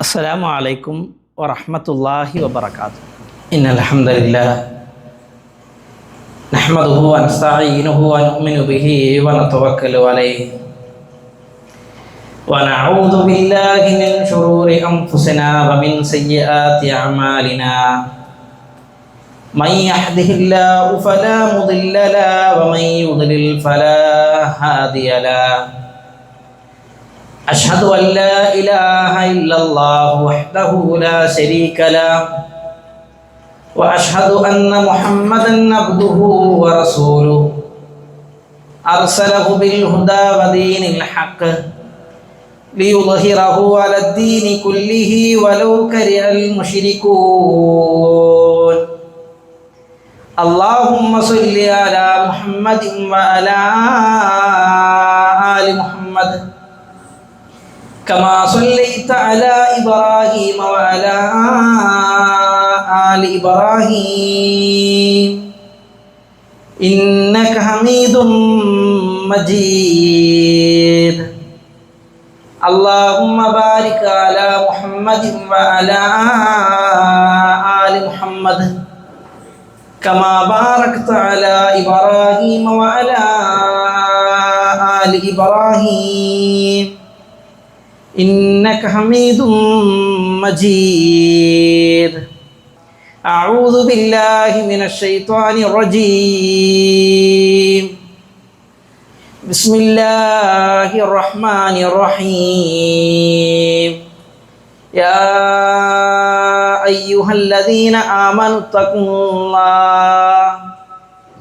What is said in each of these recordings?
السلام عليكم ورحمة الله وبركاته. إن الحمد لله نحمده ونستعينه ونؤمن به ونتوكل عليه ونعوذ بالله من شرور أنفسنا ومن سيئات أعمالنا. من يهده الله فلا مضل له ومن يضلل فلا هادي له. أشهد أن لا إله إلا الله وحده لا شريك له وأشهد أن محمدا عبده ورسوله أرسله بالهدى ودين الحق ليظهره على الدين كله ولو كره المشركون. اللهم صل على محمد وعلى آل محمد كما صليت على إبراهيم وعلى آل إبراهيم إنك حميد مجيد. اللهم بارك على محمد وعلى آل محمد كما باركت على إبراهيم وعلى آل إبراهيم إنك حميد مجيد. أعوذ بالله من الشيطان الرجيم. بسم الله الرحمن الرحيم. يا أيها الذين آمنوا اتقوا الله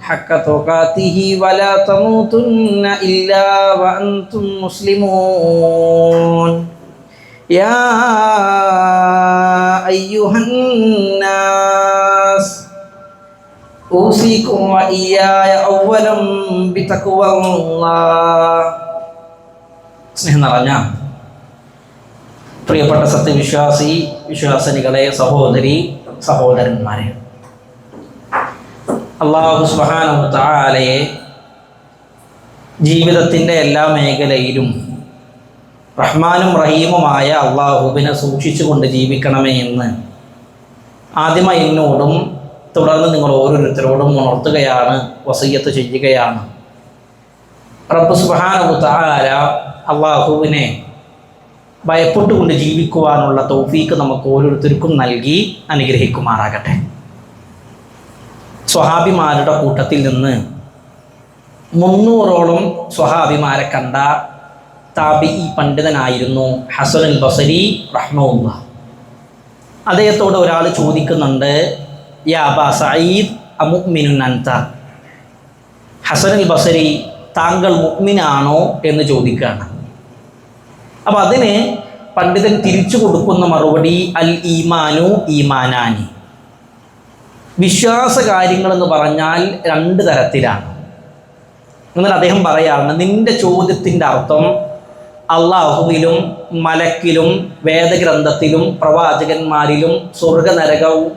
حق تقاته ولا تموتن إلا وأنتم مسلمون. يا أيها الناس أوصيكم وإياي أولا بتقوى الله. സ്നേഹം നിറഞ്ഞ പ്രിയപ്പെട്ട സത്യവിശ്വാസി വിശ്വാസിനികളെ, സഹോദരി സഹോദരന്മാരെ, അല്ലാഹു സുബ്ഹാനഹു വ തആലയെ ജീവിതത്തിൻ്റെ എല്ലാ മേഖലയിലും റഹ്മാനും റഹീമുമായ അള്ളാഹുവിനെ സൂക്ഷിച്ചുകൊണ്ട് ജീവിക്കണമേ എന്ന് ആദ്യമായി എന്നോടും തുടർന്ന് നിങ്ങൾ ഓരോരുത്തരോടും ഉണർത്തുകയാണ്, വസിയ്യത്ത് ചെയ്യുകയാണ്. റബ്ബ് സുബ്ഹാനഹു വ തആല അള്ളാഹുവിനെ ഭയപ്പെട്ടുകൊണ്ട് ജീവിക്കുവാനുള്ള തൗഫീക്ക് നമുക്ക് ഓരോരുത്തർക്കും നൽകി അനുഗ്രഹിക്കുമാറാകട്ടെ. സ്വഹാബിമാരുടെ കൂട്ടത്തിൽ നിന്ന് 300ഓളം സ്വഹാബിമാരെ കണ്ട താബിഈ പണ്ഡിതനായിരുന്നു ഹസനുൽ ബസരി റഹ്മഹുല്ലാഹ്. അദ്ദേഹത്തോട് ഒരാൾ ചോദിക്കുന്നുണ്ട്, യാ അബാ സഈദ് അമുഅ്മിനുൻ അൻത, ഹസനുൽ ബസരി താങ്കൾ മുഅ്മിനാണോ എന്ന് ചോദിക്കുകയാണ്. അപ്പോൾ അതിന് പണ്ഡിതൻ തിരിച്ചു കൊടുക്കുന്ന മറുപടി അൽ ഈമാനു ഈമാനാനി, വിശ്വാസ കാര്യങ്ങളെന്ന് പറഞ്ഞാൽ 2 തരത്തിലാണ്. എന്നാൽ അദ്ദേഹം പറയാണ്, നിന്റെ ചോദ്യത്തിൻ്റെ അർത്ഥം അള്ളാഹുവിലും മലക്കിലും വേദഗ്രന്ഥത്തിലും പ്രവാചകന്മാരിലും സ്വർഗനരകവും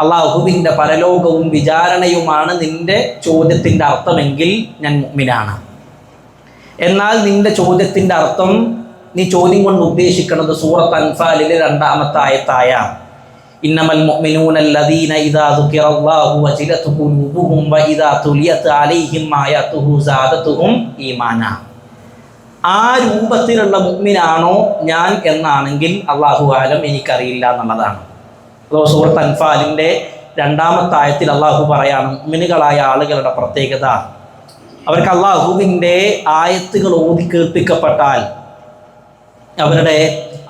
അള്ളാഹുവിൻ്റെ പരലോകവും വിചാരണയുമാണ് നിന്റെ ചോദ്യത്തിൻ്റെ അർത്ഥമെങ്കിൽ ഞാൻ മുഅ്മിനാണ്. എന്നാൽ നിന്റെ ചോദ്യത്തിൻ്റെ അർത്ഥം, നീ ചോദ്യം കൊണ്ട് ഉദ്ദേശിക്കുന്നത് സൂറത്ത് അൻഫാലിലെ 2-ാമത്തെ ആയത്തായ ഇന്നമൽ മുഅ്മിനൂന അല്ലദീന ഇദാ ദുകിറല്ലാഹു വജിലത് ഖുലൂബുഹും വഇദാ തുലിയത് അലൈഹിം ആയാതുഹു സാദതുഹും ഈമാനാ. ആ രൂപത്തിലുള്ള മുഅ്മിനാണോ ഞാൻ എന്നാണെങ്കിൽ അല്ലാഹു ആലം, എനിക്കറിയില്ല എന്നുള്ളതാണ്. അതോ സൂറത്ത് അൻഫാലിൻ്റെ 2-ാമത്തെ ആയത്തിൽ അല്ലാഹു പറയാണ്, മുഅ്മിനുകളായ ആളുകളുടെ പ്രത്യേകത അവർക്ക് അല്ലാഹുവിൻ്റെ ആയത്തുകൾ ഓതി കേൾപ്പിക്കപ്പെട്ടാൽ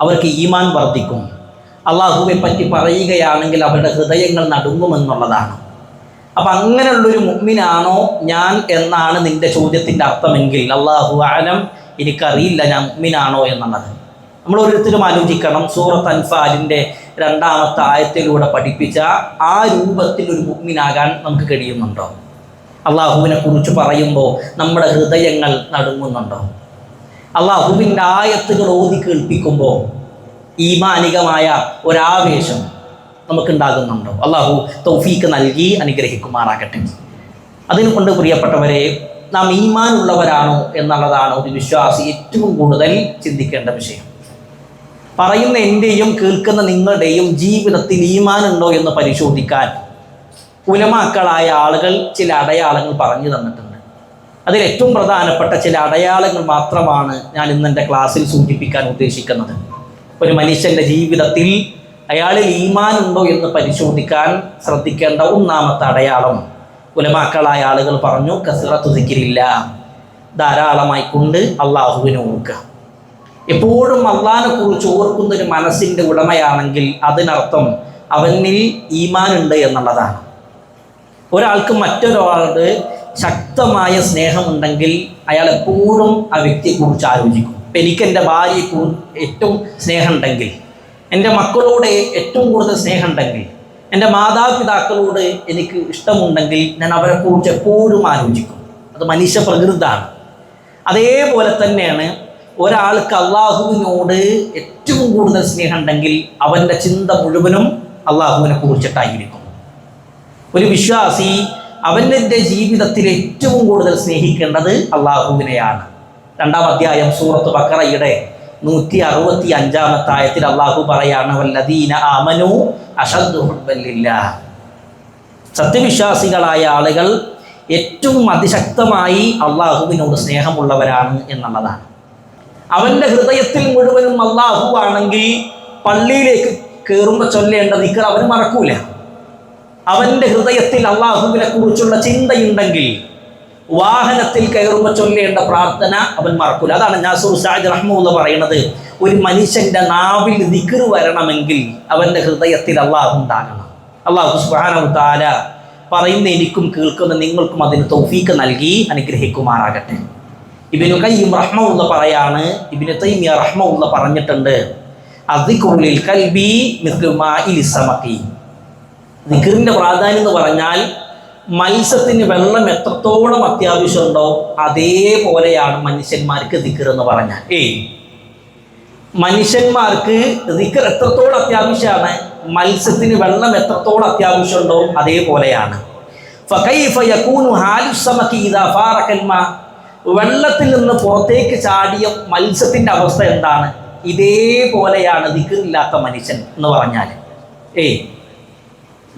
അവർക്ക് ഈമാൻ വർദ്ധിക്കും. അള്ളാഹുവെ പറ്റി പറയുകയാണെങ്കിൽ അവരുടെ ഹൃദയങ്ങൾ നടുങ്ങുമെന്നുള്ളതാണ്. അപ്പം അങ്ങനെയുള്ളൊരു മുഅ്മിനാണോ ഞാൻ എന്നാണ് നിന്റെ ചോദ്യത്തിൻ്റെ അർത്ഥമെങ്കിൽ അല്ലാഹു ആലം, എനിക്കറിയില്ല ഞാൻ മുഅ്മിനാണോ എന്നുള്ളത്. നമ്മൾ ഓരോരുത്തരും ആലോചിക്കണം, സൂറത്ത് അൻഫാലിൻ്റെ 2-ാമത്തെ ആയത്തിലൂടെ പഠിപ്പിച്ച ആ രൂപത്തിൽ ഒരു മുഅ്മിനാകാൻ നമുക്ക് കഴിയുന്നുണ്ടോ? അള്ളാഹുവിനെ കുറിച്ച് പറയുമ്പോൾ നമ്മുടെ ഹൃദയങ്ങൾ നടുങ്ങുന്നുണ്ടോ? അള്ളാഹുവിൻ്റെ ആയത്തുകൾ ഓതി കേൾപ്പിക്കുമ്പോൾ ഈമാനികമായ ഒരാവേശം നമുക്കുണ്ടാകുന്നുണ്ടോ? അള്ളാഹു തൗഫീക്ക് നൽകി അനുഗ്രഹിക്കുമാറാകട്ടെ. അതിനുകൊണ്ട് പ്രിയപ്പെട്ടവരെ, നാം ഈമാൻ ഉള്ളവരാണോ എന്നുള്ളതാണ് ഒരു വിശ്വാസി ഏറ്റവും കൂടുതൽ ചിന്തിക്കേണ്ട വിഷയം. പറയുന്ന എൻ്റെയും കേൾക്കുന്ന നിങ്ങളുടെയും ജീവിതത്തിൽ ഈമാൻ ഉണ്ടോ എന്ന് പരിശോധിക്കാൻ ഉലമാക്കളായ ആളുകൾ ചില അടയാളങ്ങൾ പറഞ്ഞു തന്നിട്ടുണ്ട്. അതിൽ ഏറ്റവും പ്രധാനപ്പെട്ട ചില അടയാളങ്ങൾ മാത്രമാണ് ഞാൻ ഇന്ന് എൻ്റെ ക്ലാസ്സിൽ സൂചിപ്പിക്കാൻ ഉദ്ദേശിക്കുന്നത്. ഒരു മനുഷ്യൻ്റെ ജീവിതത്തിൽ അയാളിൽ ഈമാൻ ഉണ്ടോ എന്ന് പരിശോധിക്കാൻ ശ്രദ്ധിക്കേണ്ട ഒന്നാമത്തെ അടയാളം ഉലമാക്കളായ ആളുകൾ പറഞ്ഞു, കസ്റത്തു ദിക്രില്ല, ധാരാളമായി കൊണ്ട് അള്ളാഹുവിനെ ഓർക്കുക. എപ്പോഴും അള്ളാഹിനെ കുറിച്ച് ഓർക്കുന്ന ഒരു മനസ്സിൻ്റെ ഉടമയാണെങ്കിൽ അതിനർത്ഥം അവനിൽ ഈമാൻ ഉണ്ട് എന്നുള്ളതാണ്. ഒരാൾക്ക് മറ്റൊരാളുടെ ശക്തമായ സ്നേഹമുണ്ടെങ്കിൽ അയാൾ എപ്പോഴും ആ വ്യക്തിയെക്കുറിച്ച് ആലോചിക്കും. ഇപ്പം എനിക്ക് എൻ്റെ ഭാര്യയെ ഏറ്റവും സ്നേഹമുണ്ടെങ്കിൽ, എൻ്റെ മക്കളോട് ഏറ്റവും കൂടുതൽ സ്നേഹമുണ്ടെങ്കിൽ, എൻ്റെ മാതാപിതാക്കളോട് എനിക്ക് ഇഷ്ടമുണ്ടെങ്കിൽ ഞാൻ അവരെക്കുറിച്ച് എപ്പോഴും ആലോചിക്കും. അത് മനുഷ്യ പ്രകൃതാണ്. അതേപോലെ തന്നെയാണ് ഒരാൾക്ക് അള്ളാഹുവിനോട് ഏറ്റവും കൂടുതൽ സ്നേഹമുണ്ടെങ്കിൽ അവൻ്റെ ചിന്ത മുഴുവനും അള്ളാഹുവിനെ കുറിച്ചിട്ടായിരിക്കും. ഒരു വിശ്വാസി അവൻ്റെ ജീവിതത്തിൽ ഏറ്റവും കൂടുതൽ സ്നേഹിക്കേണ്ടത് അള്ളാഹുവിനെയാണ്. 2-ാം അധ്യായം സൂറത്ത് ബഖറയുടെ 165-ാമത്തെ ആയത്തിൽ അള്ളാഹു പറയാണ്, വല്ലദീന ആമനു അശദ്ദു ഹുബ്ബൻ ലില്ലാഹ്. സത്യവിശ്വാസികളായ ആളുകൾ ഏറ്റവും അതിശക്തമായി അള്ളാഹുവിനോട് സ്നേഹമുള്ളവരാണ് എന്നുള്ളതാണ്. അവൻ്റെ ഹൃദയത്തിൽ മുഴുവനും അള്ളാഹു ആണെങ്കിൽ പള്ളിയിലേക്ക് കയറുമ്പോൾ ചൊല്ലേണ്ട ദിക്ർ അവൻ മറക്കൂല. അവൻ്റെ ഹൃദയത്തിൽ അള്ളാഹുവിനെ കുറിച്ചുള്ള ചിന്തയുണ്ടെങ്കിൽ വാഹനത്തിൽ കയറുമ്പോൾ ചൊല്ലേണ്ട പ്രാർത്ഥന അവൻ മറക്കൂല. അതാണ് നാസൂർ സാദ് റഹ്മത്തുള്ളാഹി പറയുന്നത്, ഒരു മനുഷ്യൻ്റെ നാവിൽ ദിക്ർ വരണമെങ്കിൽ അവൻ്റെ ഹൃദയത്തിൽ അള്ളാഹു ഉണ്ടാകണം. അള്ളാഹു സുബ്ഹാനഹു വ തആല പറയുന്ന എനിക്കും കേൾക്കുന്ന നിങ്ങൾക്കും അതിന് തൗഫീഖ് നൽകി അനുഗ്രഹിക്കുമാറാകട്ടെ. ഇബ്നു ഖയ്യിം റഹ്മത്തുള്ളാഹി പറയാണ്, ഇബ്നു തൈമിയ റഹ്മത്തുള്ളാഹി പറഞ്ഞിട്ടുണ്ട്, അദ്ദിക്റു ലിൽ ഖൽബി മിസ്ലു മാഇ ലിസ്സമഖി. ദിക്റിന്റെ പ്രാധാന്യം എന്ന് പറഞ്ഞാൽ മത്സ്യത്തിന് വെള്ളം എത്രത്തോളം അത്യാവശ്യമുണ്ടോ അതേപോലെയാണ് മനുഷ്യന്മാർക്ക് ദിക്ർ എന്ന് പറഞ്ഞാൽ. മനുഷ്യന്മാർക്ക് ദിക്ർ എത്രത്തോളം അത്യാവശ്യമാണ്, മത്സ്യത്തിന് വെള്ളം എത്രത്തോളം അത്യാവശ്യമുണ്ടോ അതേപോലെയാണ്. ഫകൈഫ യകൂനു ഹാലു സമഖി ഇദാ ഫാറഖൽ മാ. വെള്ളത്തിൽ നിന്ന് പുറത്തേക്ക് ചാടിയ മത്സ്യത്തിൻ്റെ അവസ്ഥ എന്താണ്? ഇതേപോലെയാണ് ദിക്റില്ലാത്ത മനുഷ്യൻ എന്ന് പറഞ്ഞാൽ.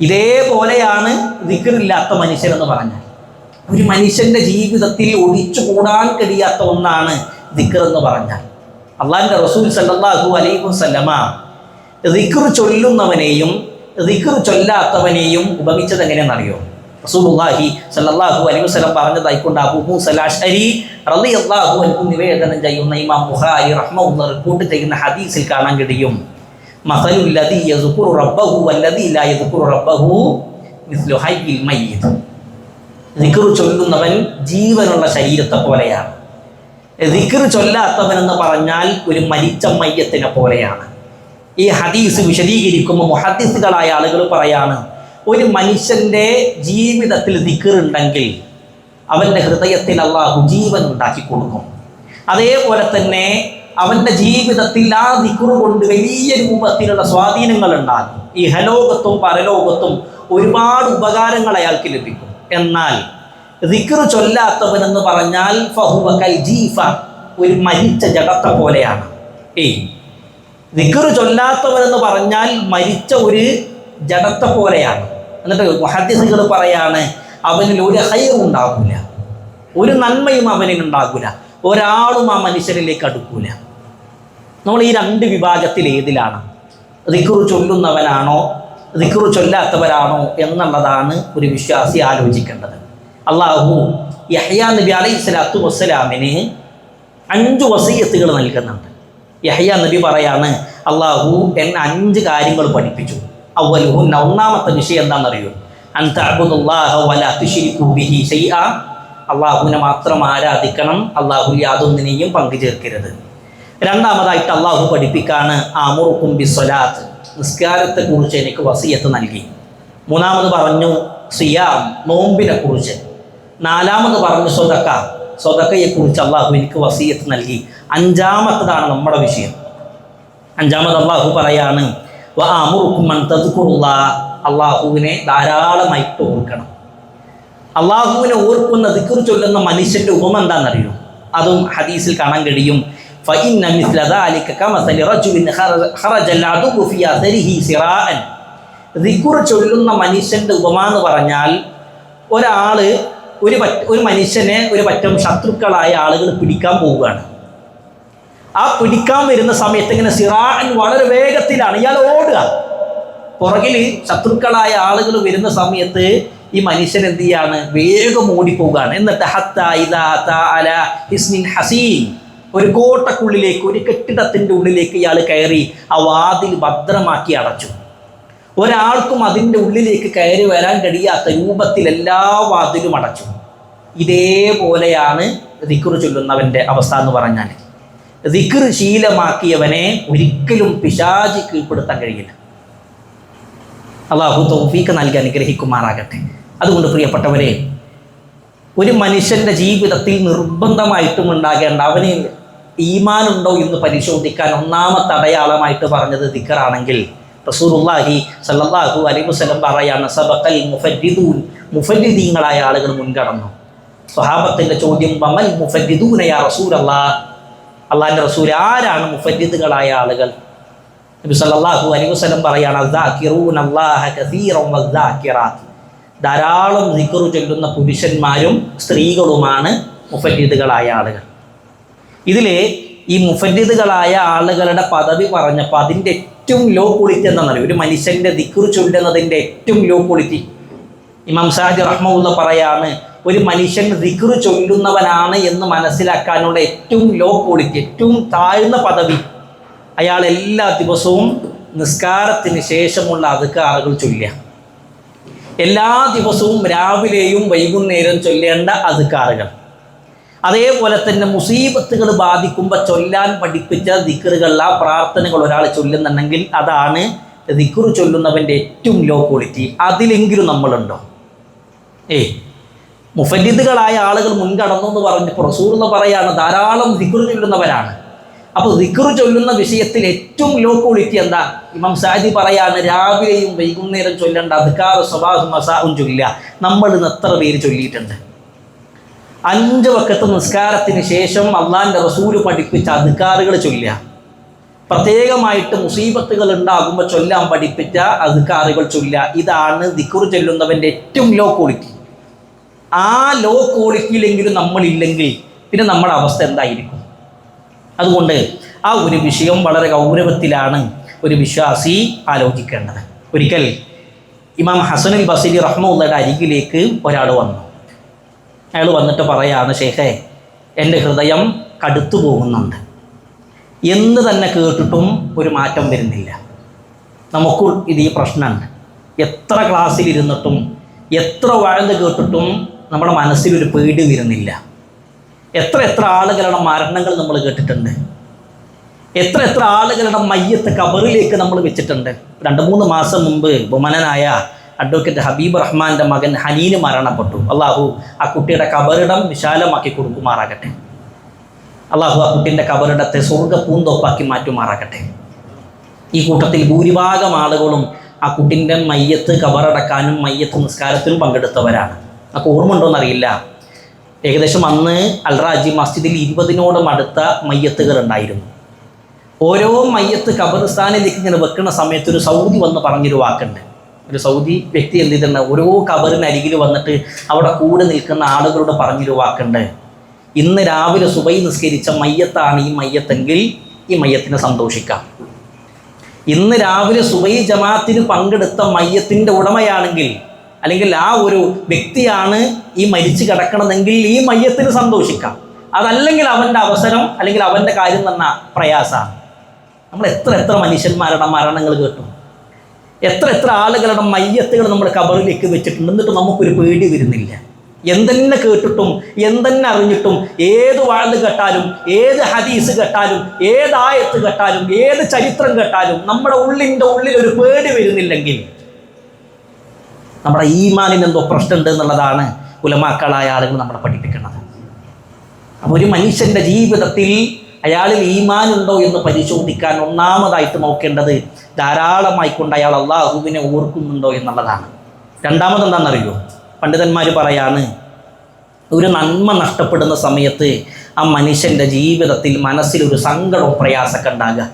ഇതേപോലെയാണ് ദിക്റില്ലാത്ത മനുഷ്യൻ എന്ന് പറഞ്ഞാൽ. ഒരു മനുഷ്യൻ്റെ ജീവിതത്തിൽ ഒഴിച്ചുകൂടാൻ കഴിയാത്ത ഒന്നാണ് ദിക്ർ എന്ന് പറഞ്ഞാൽ. അള്ളാഹിൻ്റെ റസൂൽ സല്ലല്ലാഹു അലൈഹി വസല്ലമ ദിക്ർ ചൊല്ലുന്നവനെയും ദിക്ർ ചൊല്ലാത്തവനെയും ഉപമിച്ചത് എങ്ങനെയാണെന്നറിയോ? റസൂലുള്ളാഹി സല്ലല്ലാഹു അലൈഹി വസല്ലം പറഞ്ഞതായിക്കൊണ്ട് അബൂ മൂസ അശ്അരി റളിയല്ലാഹു അൻഹു നിവേദനം ചെയ്യുന്ന ഇമാം ബുഖാരി റഹ്മത്തുള്ളാഹി റിപ്പോർട്ട് ചെയ്യുന്ന ഹദീസിൽ കാണാൻ കഴിയും, മസലുൽ ലദീ യസ്കുറു റബ്ബഹു വല്ലദീ ലാ യസ്കുറു റബ്ബഹു മിസ്ലു ഹയ്യിൽ മയ്യിത്ത്. ദിക്ർ ചൊല്ലുന്നവൻ ജീവനുള്ള ശരീരത്തെ പോലെയാണ്. ദിക്ർ ചൊല്ലാത്തവൻ എന്ന് പറഞ്ഞാൽ ഒരു മരിച്ച മയ്യത്തിനെ പോലെയാണ്. ഈ ഹദീസ് വിശദീകരിക്കുമ്പോൾ മുഹദ്ദിസുകളായ ആളുകൾ പറയാണ്, ഒരു മനുഷ്യൻ്റെ ജീവിതത്തിൽ ദിക്ർ ഉണ്ടെങ്കിൽ അവൻ്റെ ഹൃദയത്തിൽ അള്ളാഹു ജീവൻ ഉണ്ടാക്കി കൊടുക്കും. അതേപോലെ തന്നെ അവൻ്റെ ജീവിതത്തിൽ ആ ദിക്ർ കൊണ്ട് വലിയ രൂപത്തിലുള്ള സ്വാധീനങ്ങൾ ഉണ്ടാകും. ഈ ഹലോകത്തും പരലോകത്തും ഒരുപാട് ഉപകാരങ്ങൾ അയാൾക്ക് ലഭിക്കും. എന്നാൽ ദിക്ർ ചൊല്ലാത്തവനെന്ന് പറഞ്ഞാൽ ഫഹുവ കൽ ജീഫ, ഒരു മരിച്ച ജഡത്തെ പോലെയാണ്. ദിക്ർ ചൊല്ലാത്തവനെന്ന് പറഞ്ഞാൽ മരിച്ച ഒരു ജഡത്തെ പോലെയാണ്. എന്നിട്ട് മുഹദ്ദിസുകൾ പറയാണ്, അവനിൽ ഒരു ഖൈറും ഉണ്ടാകില്ല, ഒരു നന്മയും അവനിൽ ഉണ്ടാകില്ല, ഒരാളും ആ മനുഷ്യരിലേക്ക് അടുക്കൂല. നമ്മൾ ഈ 2 വിഭാഗത്തിൽ ഏതിലാണ്? ദിക്ർ ചൊല്ലുന്നവനാണോ ദിക്ർ ചൊല്ലാത്തവരാണോ എന്നുള്ളതാണ് ഒരു വിശ്വാസി ആലോചിക്കേണ്ടത്. അള്ളാഹു യഹ്യാ നബി അലൈഹിസ്സലാത്തു വസ്സലാമിന് 5 വസിയ്യത്തുകൾ നൽകുന്നുണ്ട്. യഹ്യാ നബി പറയാണ്, അള്ളാഹു എന്നെ 5 കാര്യങ്ങൾ പഠിപ്പിച്ചു. അവ്വലുഹുന്ന, ഒന്നാമത്തെ വിഷയം എന്താണെന്നറിയോ? അൻ തഅ്ബുദുല്ലാഹ വലാ തുശ്രികൂ ബിഹി ശൈആ. അള്ളാഹുവിനെ മാത്രം ആരാധിക്കണം, അള്ളാഹു യാതൊന്നിനെയും പങ്കു ചേർക്കരുത്. രണ്ടാമതായിട്ട് അള്ളാഹു പഠിപ്പിക്കാണ് അമുറുക്കും ബിസ്സലാത്ത്, നിസ്കാരത്തെ കുറിച്ച് എനിക്ക് വസിയത്ത് നൽകി. മൂന്നാമത് പറഞ്ഞു സിയാം, നോമ്പിനെ കുറിച്ച്. നാലാമത് പറഞ്ഞു സ്വതക്കയെ കുറിച്ച് അള്ളാഹു എനിക്ക് വസിയത്ത് നൽകി. 5-ാമത്തതാണ് നമ്മുടെ വിഷയം. 5-ാമത് അള്ളാഹു പറയാണ് വഅമുറുക്കും അൻ തദ്കുറുല്ലാഹ്, അള്ളാഹുവിനെ ധാരാളമായിട്ട് ഓർക്കണം. അള്ളാഹുവിനെ ഓർക്കുന്ന ദിക്ർ ചൊല്ലുന്ന മനുഷ്യൻ്റെ ഉപമ എന്താണെന്നറിയോ? അതും ഹദീസിൽ കാണാൻ കഴിയും. ഫഇന്ന മിസ്ല ദാലിക കമസലി റജുലിൻ ഖറജൽ അദു ഫി അദരിഹി സിറാഅൻ. ദിക്ർ ചൊല്ലുന്ന മനുഷ്യന്റെ ഉപമ എന്ന് പറഞ്ഞാൽ, ഒരാള് ഒരു മനുഷ്യനെ ഒരു പറ്റം ശത്രുക്കളായ ആളുകൾ പിടിക്കാൻ പോവുകയാണ്. ആ പിടിക്കാൻ വരുന്ന സമയത്ത് ഇങ്ങനെ സിറാഅൻ വളരെ വേഗത്തിലാണ് ഇയാൾ ഓടുക. പുറകിൽ ശത്രുക്കളായ ആളുകൾ വരുന്ന സമയത്ത് ഈ മനുഷ്യൻ എന്ത് ചെയ്യാണ്? വേഗം ഓടിപ്പോവുകയാണ്. എന്നിട്ട് ഹത്താ ഇദാ അതാ അലാ ഹിസ്നിൻ ഹസീൻ, ഒരു കോട്ടക്കുള്ളിലേക്ക്, ഒരു കെട്ടിടത്തിൻ്റെ ഉള്ളിലേക്ക് ഇയാൾ കയറി ആ വാതിൽ ഭദ്രമാക്കി അടച്ചു. ഒരാൾക്കും അതിൻ്റെ ഉള്ളിലേക്ക് കയറി വരാൻ കഴിയാത്ത രൂപത്തിൽ എല്ലാ വാതിലും അടച്ചു. ഇതേപോലെയാണ് ദിക്ർ ചൊല്ലുന്നവൻ്റെ അവസ്ഥ എന്ന് പറഞ്ഞാൽ. ദിക്ർ ശീലമാക്കിയവനെ ഒരിക്കലും പിശാച് കീഴ്പ്പെടുത്താൻ കഴിയില്ല. അള്ളാഹു തൗഫീഖ് നൽകി അനുഗ്രഹിക്കുമാറാകട്ടെ. അതുകൊണ്ട് പ്രിയപ്പെട്ടവരെ, ഒരു മനുഷ്യൻ്റെ ജീവിതത്തിൽ നിർബന്ധമായിട്ടും ഉണ്ടാകേണ്ട, അവന് ഈമാനുണ്ടോ എന്ന് പരിശോധിക്കാൻ ഒന്നാമത്തെ അടയാളമായിട്ട് പറഞ്ഞത് ദിക്റാണെങ്കിൽ, റസൂലുള്ളാഹി സ്വല്ലല്ലാഹു അലൈഹി വസല്ലം പറയാണ്, സബഖൽ മുഫദ്ദിദൂൻ, മുഫദ്ദിദീങ്ങളായ ആളുകൾ മുൻകടന്നു. സ്വഹാബത്തിൻ്റെ ചോദ്യം, വമൽ മുഫദ്ദിദൂന യാ റസൂലല്ലാഹ്, അള്ളാഹിൻ്റെ റസൂൽ, ആരാണ് മുഫദ്ദിദുകളായ ആളുകൾ? നബി സല്ലല്ലാഹു അലൈഹി വസല്ലം പറയാണ്, അസ്സാകിറൂനല്ലാഹ കസീറൻ വസ്സാകിറാത്ത്, ധാരാളം ദിക്ർ ചൊല്ലുന്ന പുരുഷന്മാരും സ്ത്രീകളുമാണ് മുഫദ്ദിദുകളായ ആളുകൾ. ഇതിലെ ഈ മുഫദ്ദിദുകളായ ആളുകളുടെ പദവി പറഞ്ഞപ്പോൾ അതിൻ്റെ ഏറ്റവും ലോ ക്വാളിറ്റി എന്താണെന്നറിയോ? ഒരു മനുഷ്യൻ്റെ ദിക്ർ ചൊല്ലുന്നതിൻ്റെ ഏറ്റവും ലോ ക്വാളിറ്റി ഇമാം സാദി റഹ്മത്തുള്ളാഹി പറയാണ്, ഒരു മനുഷ്യൻ ദിക്ർ ചൊല്ലുന്നവനാണ് എന്ന് മനസ്സിലാക്കാനുള്ള ഏറ്റവും ലോ ക്വാളിറ്റി, ഏറ്റവും താഴ്ന്ന പദവി, അയാൾ എല്ലാ ദിവസവും നിസ്കാരത്തിന് ശേഷമുള്ള അദ്കാറുകൾ ചൊല്ലുക. എല്ലാ ദിവസവും രാവിലെയും വൈകുന്നേരം ചൊല്ലേണ്ട അദ്കാറുകൾ. അതേപോലെ തന്നെ മുസീബത്തുകൾ ബാധിക്കുമ്പോൾ ചൊല്ലാൻ പഠിപ്പിച്ച ദിക്റുകൾ, ആ പ്രാർത്ഥനകൾ ഒരാൾ ചൊല്ലുന്നുണ്ടെങ്കിൽ അതാണ് ദിക്ർ ചൊല്ലുന്നവൻ്റെ ഏറ്റവും ലോ ക്വാളിറ്റി. അതിലെങ്കിലും നമ്മളുണ്ടോ? മുഫദ്ദിദുകളായ ആളുകൾ മുൻകടന്നു എന്ന് പറഞ്ഞപ്പോൾ റസൂലുള്ള പറയാണ്, ധാരാളം ദിക്ർ ചൊല്ലുന്നവരാണ്. അപ്പോൾ ദിക്ർ ചൊല്ലുന്ന വിഷയത്തിൽ ഏറ്റവും ലോ ക്വാളിറ്റി എന്താ? ഇമാം സാദി പറയാണ്, രാവിലെയും വൈകുന്നേരം ചൊല്ലേണ്ട അദ്കാർ സ്വബാഹും മസാഉം ചൊല്ലുക. നമ്മൾ ഇന്ന് എത്ര പേര് ചൊല്ലിയിട്ടുണ്ട്? 5 വഖത്ത് നിസ്കാരത്തിന് ശേഷം അള്ളാഹിൻ്റെ റസൂല് പഠിപ്പിച്ച അദ്കാറുകൾ ചൊല്ലുക. പ്രത്യേകമായിട്ട് മുസീബത്തുകൾ ഉണ്ടാകുമ്പോൾ ചൊല്ലാൻ പഠിപ്പിച്ച അദ്കാറുകൾ ചൊല്ലുക. ഇതാണ് ദിക്ർ ചൊല്ലുന്നവൻ്റെ ഏറ്റവും ലോ ക്വാളിറ്റി. ആ ലോ ക്വാളിറ്റിയിലെങ്കിലും നമ്മളില്ലെങ്കിൽ പിന്നെ നമ്മുടെ അവസ്ഥ എന്തായിരിക്കും? അതുകൊണ്ട് ആ ഒരു വിഷയം വളരെ ഗൗരവത്തിലാണ് ഒരു വിശ്വാസി ആലോചിക്കേണ്ടത്. ഒരിക്കൽ ഇമാം ഹസനുൽ ബസരി റഹ്മത്തുള്ളാഹിയുടെ അരികിലേക്ക് ഒരാൾ വന്നു. അയാൾ വന്നിട്ട് പറയാണ്, ഷേഖേ, എൻ്റെ ഹൃദയം കടുത്തു പോകുന്നുണ്ട്, എന്ന് തന്നെ കേട്ടിട്ടും ഒരു മാറ്റം വരുന്നില്ല. നമുക്ക് ഇത് ഈ പ്രശ്നമുണ്ട്. എത്ര ക്ലാസ്സിലിരുന്നിട്ടും എത്ര വഴന്ന് കേട്ടിട്ടും നമ്മുടെ മനസ്സിലൊരു പേടി വരുന്നില്ല. എത്ര ആളുകളുടെ മരണങ്ങൾ നമ്മൾ കേട്ടിട്ടുണ്ട്. എത്ര ആളുകളുടെ മയ്യത്ത് ഖബറിലേക്ക് നമ്മൾ വെച്ചിട്ടുണ്ട്. 2-3 മാസം മുമ്പ് ബഹുമാനനായ അഡ്വക്കേറ്റ് ഹബീബ് റഹ്മാൻ്റെ മകൻ ഹനീന് മരണപ്പെട്ടു. അള്ളാഹു ആ കുട്ടിയുടെ ഖബറിടം വിശാലമാക്കി കൊടുക്കുമാറാകട്ടെ. അള്ളാഹു ആ കുട്ടീൻ്റെ ഖബറിടത്തെ സ്വർഗ്ഗ പൂന്തോപ്പാക്കി മാറ്റുമാറാകട്ടെ. ഈ കൂട്ടത്തിൽ ഭൂരിഭാഗം ആളുകളും ആ കുട്ടീൻ്റെ മയ്യത്ത് ഖബറടക്കാനും മയ്യത്ത് നിസ്കാരത്തിനും പങ്കെടുത്തവരാണ്. നമുക്ക് ഓർമ്മ ഉണ്ടോയെന്നറിയില്ല. ഏകദേശം അന്ന് അൽറാജി മസ്ജിദിൽ 20നോടും അടുത്ത മയ്യത്തുകൾ ഉണ്ടായിരുന്നു. ഓരോ മയ്യത്ത് ഖബർസ്ഥാനിലേക്ക് ഇങ്ങനെ വെക്കുന്ന സമയത്ത് ഒരു സൗദി വന്ന് പറഞ്ഞൊരു വാക്കുണ്ട്. ഒരു സൗദി വ്യക്തി എന്ത് ചെയ്തിട്ടുണ്ട്, ഓരോ ഖബറിനരികിൽ വന്നിട്ട് അവിടെ കൂടെ നിൽക്കുന്ന ആളുകളോട് പറഞ്ഞൊരു വാക്കുണ്ട്, ഇന്ന് രാവിലെ സുബൈ നിസ്കരിച്ച മയ്യത്താണ് ഈ മയ്യത്തെങ്കിൽ ഈ മയ്യത്തിനെ സന്തോഷിക്കാം. ഇന്ന് രാവിലെ സുബൈ ജമാഅത്തിന് പങ്കെടുത്ത മയ്യത്തിൻ്റെ ഉടമയാണെങ്കിൽ, അല്ലെങ്കിൽ ആ ഒരു വ്യക്തിയാണ് ഈ മരിച്ചു കിടക്കണമെങ്കിൽ ഈ മയ്യത്തിന് സന്തോഷിക്കാം. അതല്ലെങ്കിൽ അവൻ്റെ അവസരം, അല്ലെങ്കിൽ അവൻ്റെ കാര്യം തന്ന പ്രയാസമാണ്. നമ്മൾ എത്ര മനുഷ്യന്മാരുടെ മരണങ്ങൾ കേട്ടു. എത്ര ആളുകളുടെ മയ്യത്തുകൾ നമ്മൾ ഖബറിലേക്ക് വെച്ചിട്ടുണ്ട്. എന്നിട്ട് നമുക്കൊരു പേടി വരുന്നില്ല. എന്തെന്നെ കേട്ടിട്ടും എന്തെന്നെ അറിഞ്ഞിട്ടും ഏത് വാഴ്ന്ന് കേട്ടാലും ഏത് ഹദീസ് കേട്ടാലും ഏത് ആയത്ത് കേട്ടാലും ഏത് ചരിത്രം കേട്ടാലും നമ്മുടെ ഉള്ളിൻ്റെ ഉള്ളിൽ ഒരു പേടി വരുന്നില്ലെങ്കിൽ നമ്മുടെ ഈമാനിന് എന്തോ പ്രശ്നമുണ്ട് എന്നുള്ളതാണ് ഉലമാക്കളായ ആളുകൾ നമ്മളെ പഠിപ്പിക്കുന്നത്. അപ്പോൾ ഒരു മനുഷ്യൻ്റെ ജീവിതത്തിൽ അയാളിൽ ഈമാനുണ്ടോ എന്ന് പരിശോധിക്കാൻ ഒന്നാമതായിട്ട് നോക്കേണ്ടത് ധാരാളമായിക്കൊണ്ട് അയാൾ അള്ളാഹുവിനെ ഓർക്കുന്നുണ്ടോ എന്നുള്ളതാണ്. രണ്ടാമതെന്താണെന്നറിയോ? പണ്ഡിതന്മാർ പറയാണ്, ഒരു നന്മ നഷ്ടപ്പെടുന്ന സമയത്ത് ആ മനുഷ്യൻ്റെ ജീവിതത്തിൽ മനസ്സിലൊരു സങ്കടവും പ്രയാസമൊക്കെ ഉണ്ടാകുക.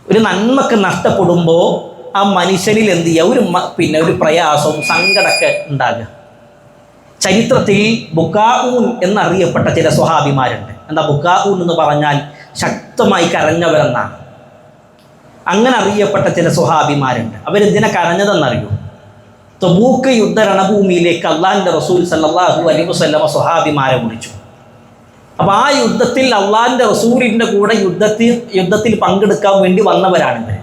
ഒരു നന്മക്ക് നഷ്ടപ്പെടുമ്പോൾ ആ മനുഷ്യനിൽ എന്ത് ചെയ്യുക, ഒരു പ്രയാസവും സങ്കടമൊക്കെ ഉണ്ടാകുക. ചരിത്രത്തിൽ ബുക്കാഊൻ എന്നറിയപ്പെട്ട ചില സ്വഹാബിമാരുണ്ട്. എന്താ ബുക്കാഊൻ എന്ന് പറഞ്ഞാൽ ശക്തമായി കരഞ്ഞവരെന്നാണ്. അങ്ങനെ അറിയപ്പെട്ട ചില സ്വഹാബിമാരുണ്ട്. അവരെന്തിനെ കരഞ്ഞതെന്നറിയൂ? തബൂക്ക് യുദ്ധ രണഭൂമിയിലേക്ക് അള്ളാഹിൻ്റെ റസൂൽ സല്ലല്ലാഹു അലൈഹി വസല്ലമ സ്വഹാബിമാരെ വിളിച്ചു. അപ്പോൾ ആ യുദ്ധത്തിൽ അള്ളാഹിൻ്റെ റസൂലിൻ്റെ കൂടെ യുദ്ധത്തിൽ പങ്കെടുക്കാൻ വേണ്ടി വന്നവരാണ് ഇവർ.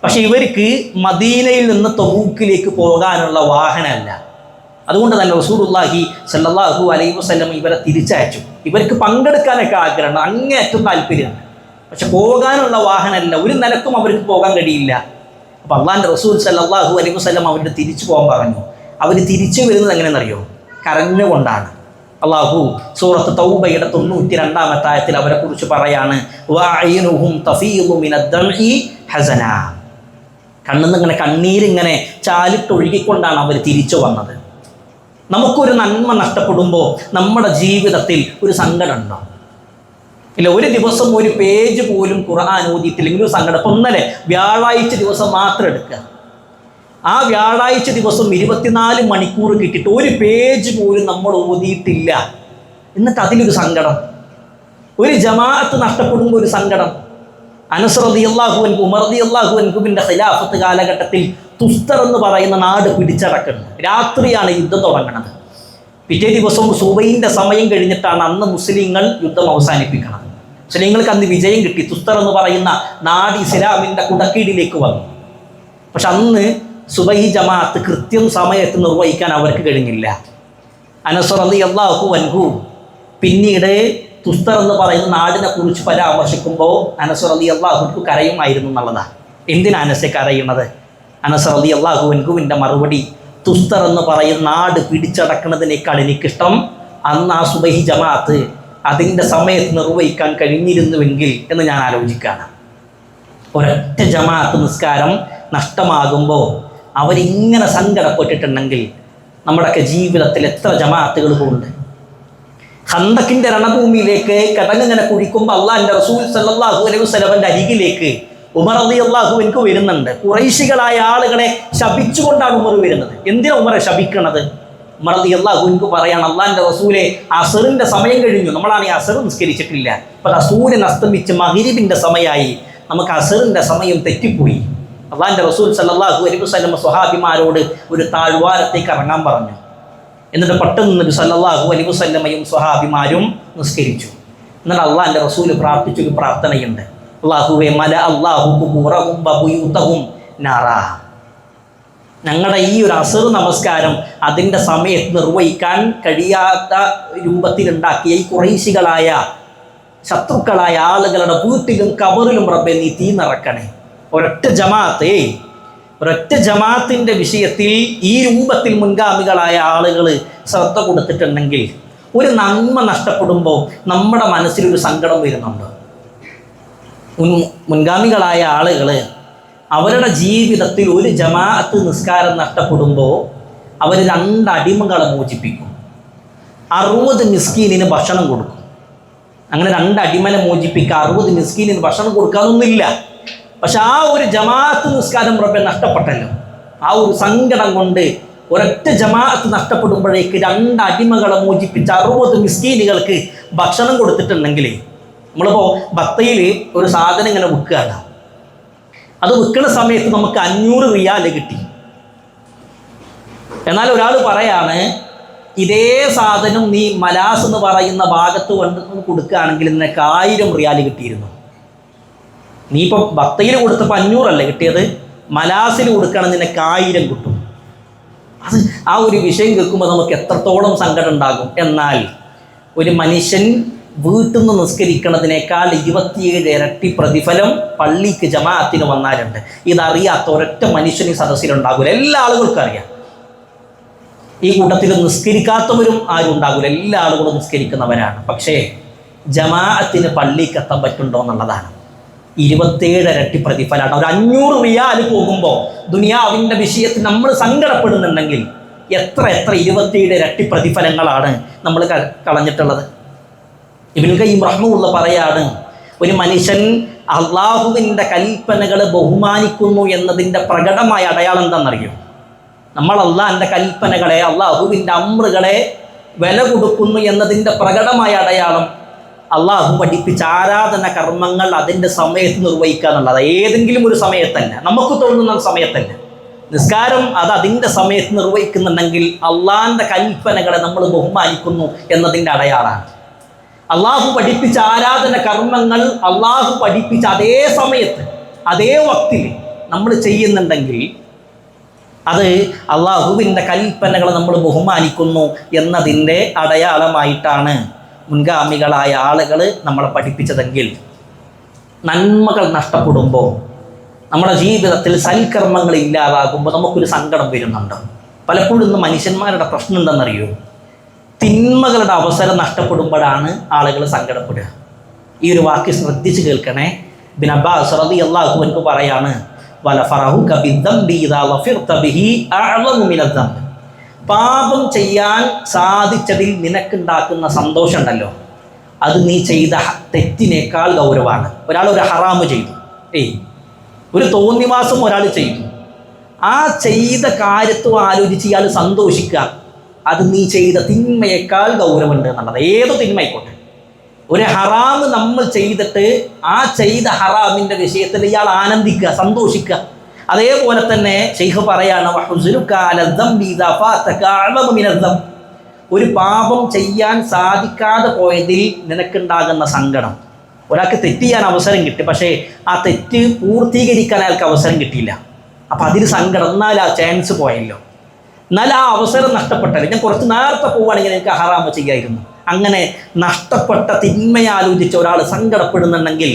പക്ഷെ ഇവർക്ക് മദീനയിൽ നിന്ന് തബൂക്കിലേക്ക് പോകാനുള്ള വാഹനമല്ല. അതുകൊണ്ട് തന്നെ റസൂലുള്ളാഹി സല്ലല്ലാഹു അലൈഹി വസല്ലം ഇവരെ തിരിച്ചയച്ചു. ഇവർക്ക് പങ്കെടുക്കാനൊക്കെ ആഗ്രഹമുണ്ട്, അങ്ങേയറ്റം താല്പര്യമുണ്ട്. പക്ഷെ പോകാനുള്ള വാഹനമല്ല, ഒരു നിലക്കും അവർക്ക് പോകാൻ കഴിയില്ല. അപ്പോൾ അള്ളാഹിൻ്റെ റസൂൽ സല്ലല്ലാഹു അലൈഹി വസല്ലം അവരുടെ തിരിച്ചു പോകാൻ പറഞ്ഞു. അവർ തിരിച്ചു വരുന്നത് എങ്ങനെയെന്നറിയോ? കരഞ്ഞുകൊണ്ടാണ്. അള്ളാഹു സൂറത്ത് തൗബയുടെ 92-ാമത്തെ ആയത്തിൽ അവരെ കുറിച്ച് പറയാണ്, വഅയ്നുഹും തഫീദു മിനദ്ദംഇ ഹസനാ. കണ്ണിന്നിങ്ങനെ കണ്ണീരിങ്ങനെ ചാലിട്ടൊഴുകിക്കൊണ്ടാണ് അവർ തിരിച്ചു വന്നത്. നമുക്കൊരു നന്മ നഷ്ടപ്പെടുമ്പോൾ നമ്മുടെ ജീവിതത്തിൽ ഒരു സങ്കടം ഉണ്ടോ? ഇല്ല. ഒരു ദിവസം ഒരു പേജ് പോലും ഖുർആൻ ഓതിയിട്ടില്ലെങ്കിൽ ഒരു സങ്കടം. ഇപ്പം ഇന്നലെ വ്യാഴാഴ്ച ദിവസം മാത്രം എടുക്കുക. ആ വ്യാഴാഴ്ച ദിവസം 24 മണിക്കൂർ കിട്ടിയിട്ട് ഒരു പേജ് പോലും നമ്മൾ ഓതിയിട്ടില്ല. എന്നിട്ട് അതിലൊരു സങ്കടം. ഒരു ജമാഅത്ത് നഷ്ടപ്പെടുമ്പോൾ ഒരു സങ്കടം. അനസ് റളിയല്ലാഹു അൻഹു, ഉമർ റളിയല്ലാഹു അൻഹുവിൻ്റെ ഖിലാഫത്ത് കാലഘട്ടത്തിൽ തുസ്തർ എന്ന് പറയുന്ന നാട് പിടിച്ചടക്കുന്നത്. രാത്രിയാണ് യുദ്ധം തുടങ്ങുന്നത്. പിറ്റേ ദിവസം സുബൈൻ്റെ സമയം കഴിഞ്ഞിട്ടാണ് അന്ന് മുസ്ലിങ്ങൾ യുദ്ധം അവസാനിപ്പിക്കുന്നത്. മുസ്ലിങ്ങൾക്ക് അന്ന് വിജയം കിട്ടി. തുസ്തർ എന്ന് പറയുന്ന നാട് ഇസ്ലാമിൻ്റെ കുടക്കീടിലേക്ക് വന്നു. പക്ഷെ അന്ന് സുബൈ ജമാഅത്ത് കൃത്യം സമയത്ത് നിർവഹിക്കാൻ അവർക്ക് കഴിഞ്ഞില്ല. അനസ് റളിയല്ലാഹു അൻഹു പിന്നീട് തുസ്തർ എന്ന് പറയുന്ന നാടിനെ കുറിച്ച് പരാമർശിക്കുമ്പോൾ അനസ് റളിയല്ലാഹു അൻഹു കരയുമായിരുന്നു എന്നുള്ളതാണ്. എന്തിനാണ് അനസ് കരയുന്നത്? അനസ് റളിയല്ലാഹു അൻഹുവിൻ്റെ മറുപടി, തുസ്തർ എന്ന് പറയുന്ന നാട് പിടിച്ചടക്കുന്നതിനേക്കാൾ എനിക്കിഷ്ടം അന്ന് ആ സുബഹി ജമാഅത്ത് അതിൻ്റെ സമയത്ത് നിർവഹിക്കാൻ കഴിഞ്ഞിരുന്നുവെങ്കിൽ എന്ന് ഞാൻ ആലോചിക്കുകയാണ്. ഒരൊറ്റ ജമാഅത്ത് നിസ്കാരം നഷ്ടമാകുമ്പോൾ അവരിങ്ങനെ സങ്കടപ്പെട്ടിട്ടുണ്ടെങ്കിൽ നമ്മുടെയൊക്കെ ജീവിതത്തിൽ എത്ര ജമാഅത്തുകൾ ഉണ്ട്. ഖന്തക്കിൻ്റെ രണഭൂമിയിലേക്ക് കിടങ്ങിങ്ങനെ കുഴിക്കുമ്പോൾ അള്ളാഹിൻ്റെ റസൂൽ സല്ലല്ലാഹു അലൈഹി വസല്ലമയുടെ അരികിലേക്ക് ഉമർ റളിയല്ലാഹു അൻഹു വരുന്നുണ്ട്. ഖുറൈശികളായ ആളുകളെ ശപിച്ചുകൊണ്ടാണ് ഉമർ വരുന്നത്. എന്തിനാ ഉമറെ ശപിക്കണത്? ഉമർ റളിയല്ലാഹു അൻഹു പറയാണ്, അള്ളാഹിൻ്റെ റസൂലെ അസറിൻ്റെ സമയം കഴിഞ്ഞു, നമ്മളാണ് ഈ അസർ നിസ്കരിച്ചിട്ടില്ല. അപ്പോൾ സൂര്യൻ അസ്തമിച്ച് മഗ്രിബിൻ്റെ സമയമായി, നമുക്ക് അസറിൻ്റെ സമയം തെറ്റിപ്പോയി. അള്ളാഹിൻ്റെ റസൂൽ സല്ലല്ലാഹു അലൈഹി വസല്ലം സ്വഹാബിമാരോട് ഒരു താഴ്വാരത്തേക്ക് ഇറങ്ങാൻ പറഞ്ഞു. എന്നിട്ട് പെട്ടെന്ന് നബി സല്ലല്ലാഹു അലൈഹി വസല്ലമയും സ്വഹാബിമാരും നിസ്കരിച്ചു. എന്നിട്ട് അള്ളാഹിൻ്റെ റസൂൽ പ്രാർത്ഥിച്ചൊരു പ്രാർത്ഥനയുണ്ട്, അല്ലാഹുവേ മല അല്ലാഹു ഖുബൂറഹും വബുയൂതഹും നാറാ. ഞങ്ങളുടെ ഈ ഒരു അസർ നമസ്കാരം അതിൻ്റെ സമയത്ത് നിർവഹിക്കാൻ കഴിയാത്ത രൂപത്തിലുണ്ടാക്കിയ ഈ ഖുറൈശികളായ ശത്രുക്കളായ ആളുകളുടെ വീട്ടിലും കബറിലും റബ്ബേ നീ തീ നിറക്കണേ. ഒരൊറ്റ ജമാഅത്തിൻ്റെ വിഷയത്തിൽ ഈ രൂപത്തിൽ മുൻഗാമികളായ ആളുകൾ ശ്രദ്ധ കൊടുത്തിട്ടുണ്ടെങ്കിൽ ഒരു നന്മ നഷ്ടപ്പെടുമ്പോൾ നമ്മുടെ മനസ്സിലൊരു സങ്കടം വരുന്നുണ്ട്. മുൻഗാമികളായ ആളുകൾ അവരുടെ ജീവിതത്തിൽ ഒരു ജമാഅത്ത് നിസ്കാരം നഷ്ടപ്പെടുമ്പോൾ അവർ 2 അടിമകളെ മോചിപ്പിക്കും, 60 മിസ്കീനിന് ഭക്ഷണം കൊടുക്കും. അങ്ങനെ 2 അടിമനെ മോചിപ്പിക്കുക, 60 മിസ്കീനിന് ഭക്ഷണം കൊടുക്കാനൊന്നുമില്ല. പക്ഷെ ആ ഒരു ജമാഅത്ത് നിസ്കാരം റബ്ബേ നഷ്ടപ്പെട്ടല്ലോ. ആ ഒരു സങ്കടം കൊണ്ട് ഒരൊറ്റ ജമാഅത്ത് നഷ്ടപ്പെടുമ്പോഴേക്ക് 2 അടിമകളെ മോചിപ്പിച്ച് 60 മിസ്കീനുകൾക്ക് ഭക്ഷണം കൊടുത്തിട്ടുണ്ടെങ്കിൽ, നമ്മളിപ്പോൾ ബത്തയിൽ ഒരു സാധനം ഇങ്ങനെ വിൽക്കുകയാണ്, അത് വിൽക്കുന്ന സമയത്ത് നമുക്ക് 500 റിയാൽ കിട്ടി. എന്നാൽ ഒരാൾ പറയാണ്, ഇതേ സാധനം നീ മലാസ് എന്ന് പറയുന്ന ഭാഗത്ത് കൊണ്ട് കൊടുക്കുകയാണെങ്കിൽ നിനക്ക് 1000 റിയാൽ കിട്ടിയിരുന്നു. നീ ഇപ്പോൾ ബത്തയിൽ കൊടുത്തപ്പോൾ 500 അല്ലേ കിട്ടിയത്, മലാസിൽ കൊടുക്കുകയാണെങ്കിൽ നിനക്ക് 1000 കിട്ടും. അത് ആ ഒരു വിഷയം കേൾക്കുമ്പോൾ നമുക്ക് എത്രത്തോളം സങ്കടം ഉണ്ടാകും. എന്നാൽ ഒരു മനുഷ്യൻ വീട്ടിൽ നിന്ന് നിസ്കരിക്കുന്നതിനേക്കാൾ 27 ഇരട്ടി പ്രതിഫലം പള്ളിക്ക് ജമാഅത്തിന് വന്നാലുണ്ട്. ഇതറിയാത്ത ഒരൊറ്റ മനുഷ്യൻ ഈ സദസ്സിലുണ്ടാകില്ല. എല്ലാ ആളുകൾക്കും അറിയാം. ഈ കൂട്ടത്തിൽ നിസ്കരിക്കാത്തവരും ആരും ഉണ്ടാകില്ല, എല്ലാ ആളുകളും നിസ്കരിക്കുന്നവരാണ്. പക്ഷേ ജമാഅത്തിന് പള്ളിക്ക് എത്താൻ പറ്റുണ്ടോ എന്നുള്ളതാണ്. 27 ഇരട്ടി പ്രതിഫലമാണ്. ഒരു 500 റിയാൽ പോകുമ്പോൾ ദുനിയാവിൻ്റെ വിഷയത്തിൽ നമ്മൾ സങ്കടപ്പെടുന്നുണ്ടെങ്കിൽ എത്ര 27 ഇരട്ടി പ്രതിഫലങ്ങളാണ് നമ്മൾ കളഞ്ഞിട്ടുള്ളത്. ഇബ്നുൽ ഖയ്യിം റഹ്മത്തുള്ളാഹി പറയാണ്, ഒരു മനുഷ്യൻ അള്ളാഹുവിൻ്റെ കൽപ്പനകളെ ബഹുമാനിക്കുന്നു എന്നതിൻ്റെ പ്രകടമായ അടയാളം എന്താണെന്നറിയോ? നമ്മൾ അള്ളാഹിൻ്റെ കൽപ്പനകളെ, അള്ളാഹുവിൻ്റെ അമ്രുകളെ വില കൊടുക്കുന്നു എന്നതിൻ്റെ പ്രകടമായ അടയാളം അള്ളാഹു പഠിപ്പിച്ച ആരാധന കർമ്മങ്ങൾ അതിൻ്റെ സമയത്ത് നിർവഹിക്കുക എന്നുള്ളത്. ഏതെങ്കിലും ഒരു സമയത്തല്ല, നമുക്ക് തോന്നുന്ന സമയത്തല്ല. നിസ്കാരം അത് അതിൻ്റെ സമയത്ത് നിർവഹിക്കുന്നുണ്ടെങ്കിൽ അള്ളാഹിൻ്റെ കൽപ്പനകളെ നമ്മൾ ബഹുമാനിക്കുന്നു എന്നതിൻ്റെ അടയാളമാണ്. അള്ളാഹു പഠിപ്പിച്ച ആരാധന കർമ്മങ്ങൾ അള്ളാഹു പഠിപ്പിച്ച അതേ സമയത്ത് അതേ വക്തിൽ നമ്മൾ ചെയ്യുന്നുണ്ടെങ്കിൽ അത് അള്ളാഹുവിൻ്റെ കൽപ്പനകളെ നമ്മൾ ബഹുമാനിക്കുന്നു എന്നതിൻ്റെ അടയാളമായിട്ടാണ് മുൻഗാമികളായ ആളുകൾ നമ്മളെ പഠിപ്പിച്ചതെങ്കിൽ, നന്മകൾ നഷ്ടപ്പെടുമ്പോൾ, നമ്മുടെ ജീവിതത്തിൽ സൽക്കർമ്മങ്ങൾ ഇല്ലാതാകുമ്പോൾ നമുക്കൊരു സങ്കടം വരുന്നുണ്ട്. പലപ്പോഴും ഇന്ന് മനുഷ്യന്മാരുടെ പ്രശ്നം എന്താണെന്നറിയോ? തിന്മകളുടെ അവസരം നഷ്ടപ്പെടുമ്പോഴാണ് ആളുകൾ സങ്കടപ്പെടുക. ഈ ഒരു വാക്യം ശ്രദ്ധിച്ച് കേൾക്കണേ. ഇബ്നു അബ്ബാസ് റളിയല്ലാഹു അൻഹു പറയാണ്, വലഫറഹുക ബിദ്ദംബി ഇദാ വഫിർത ബിഹി അഅ്ളമു മിനദ്ദംബ്. പാപം ചെയ്യാൻ സാധിച്ചതിൽ നിനക്കുണ്ടാക്കുന്ന സന്തോഷം ഉണ്ടല്ലോ, അത് നീ ചെയ്ത തെറ്റിനേക്കാൾ ഗൗരവമാണ്. ഒരാൾ ഒരു ഹറാമ് ചെയ്തു, ഒരു തോന്നിവാസം ഒരാൾ ചെയ്തു, ആ ചെയ്ത കാര്യത്തും ആലോചിച്ച് ഇയാൾ സന്തോഷിക്കുക, അത് നീ ചെയ്ത തിന്മയേക്കാൾ ഗൗരവമുണ്ട് എന്നുള്ളത്. ഏതോ തിന്മയായിക്കോട്ടെ, ഒരു ഹറാമ് നമ്മൾ ചെയ്തിട്ട് ആ ചെയ്ത ഹറാമിൻ്റെ വിഷയത്തിൽ ഇയാൾ ആനന്ദിക്കുക, സന്തോഷിക്കുക. അതേപോലെ തന്നെ ശൈഖ് പറയാണ്, ഒരു പാപം ചെയ്യാൻ സാധിക്കാതെ പോയതിൽ നിനക്കുണ്ടാകുന്ന സങ്കടം. ഒരാൾക്ക് തെറ്റ് ചെയ്യാൻ അവസരം കിട്ടി, പക്ഷേ ആ തെറ്റ് പൂർത്തീകരിക്കാൻ അയാൾക്ക് അവസരം കിട്ടിയില്ല. അപ്പം അതിന് സങ്കടം. എന്നാൽ ആ ചാൻസ് പോയല്ലോ, എന്നാൽ ആ അവസരം നഷ്ടപ്പെട്ടല്ലോ, ഞാൻ കുറച്ച് നേരത്തെ പോവുകയാണെങ്കിൽ എനിക്ക് ഹറാമ് ചെയ്യായിരുന്നു. അങ്ങനെ നഷ്ടപ്പെട്ട തിന്മയാലോചിച്ച് ഒരാൾ സങ്കടപ്പെടുന്നുണ്ടെങ്കിൽ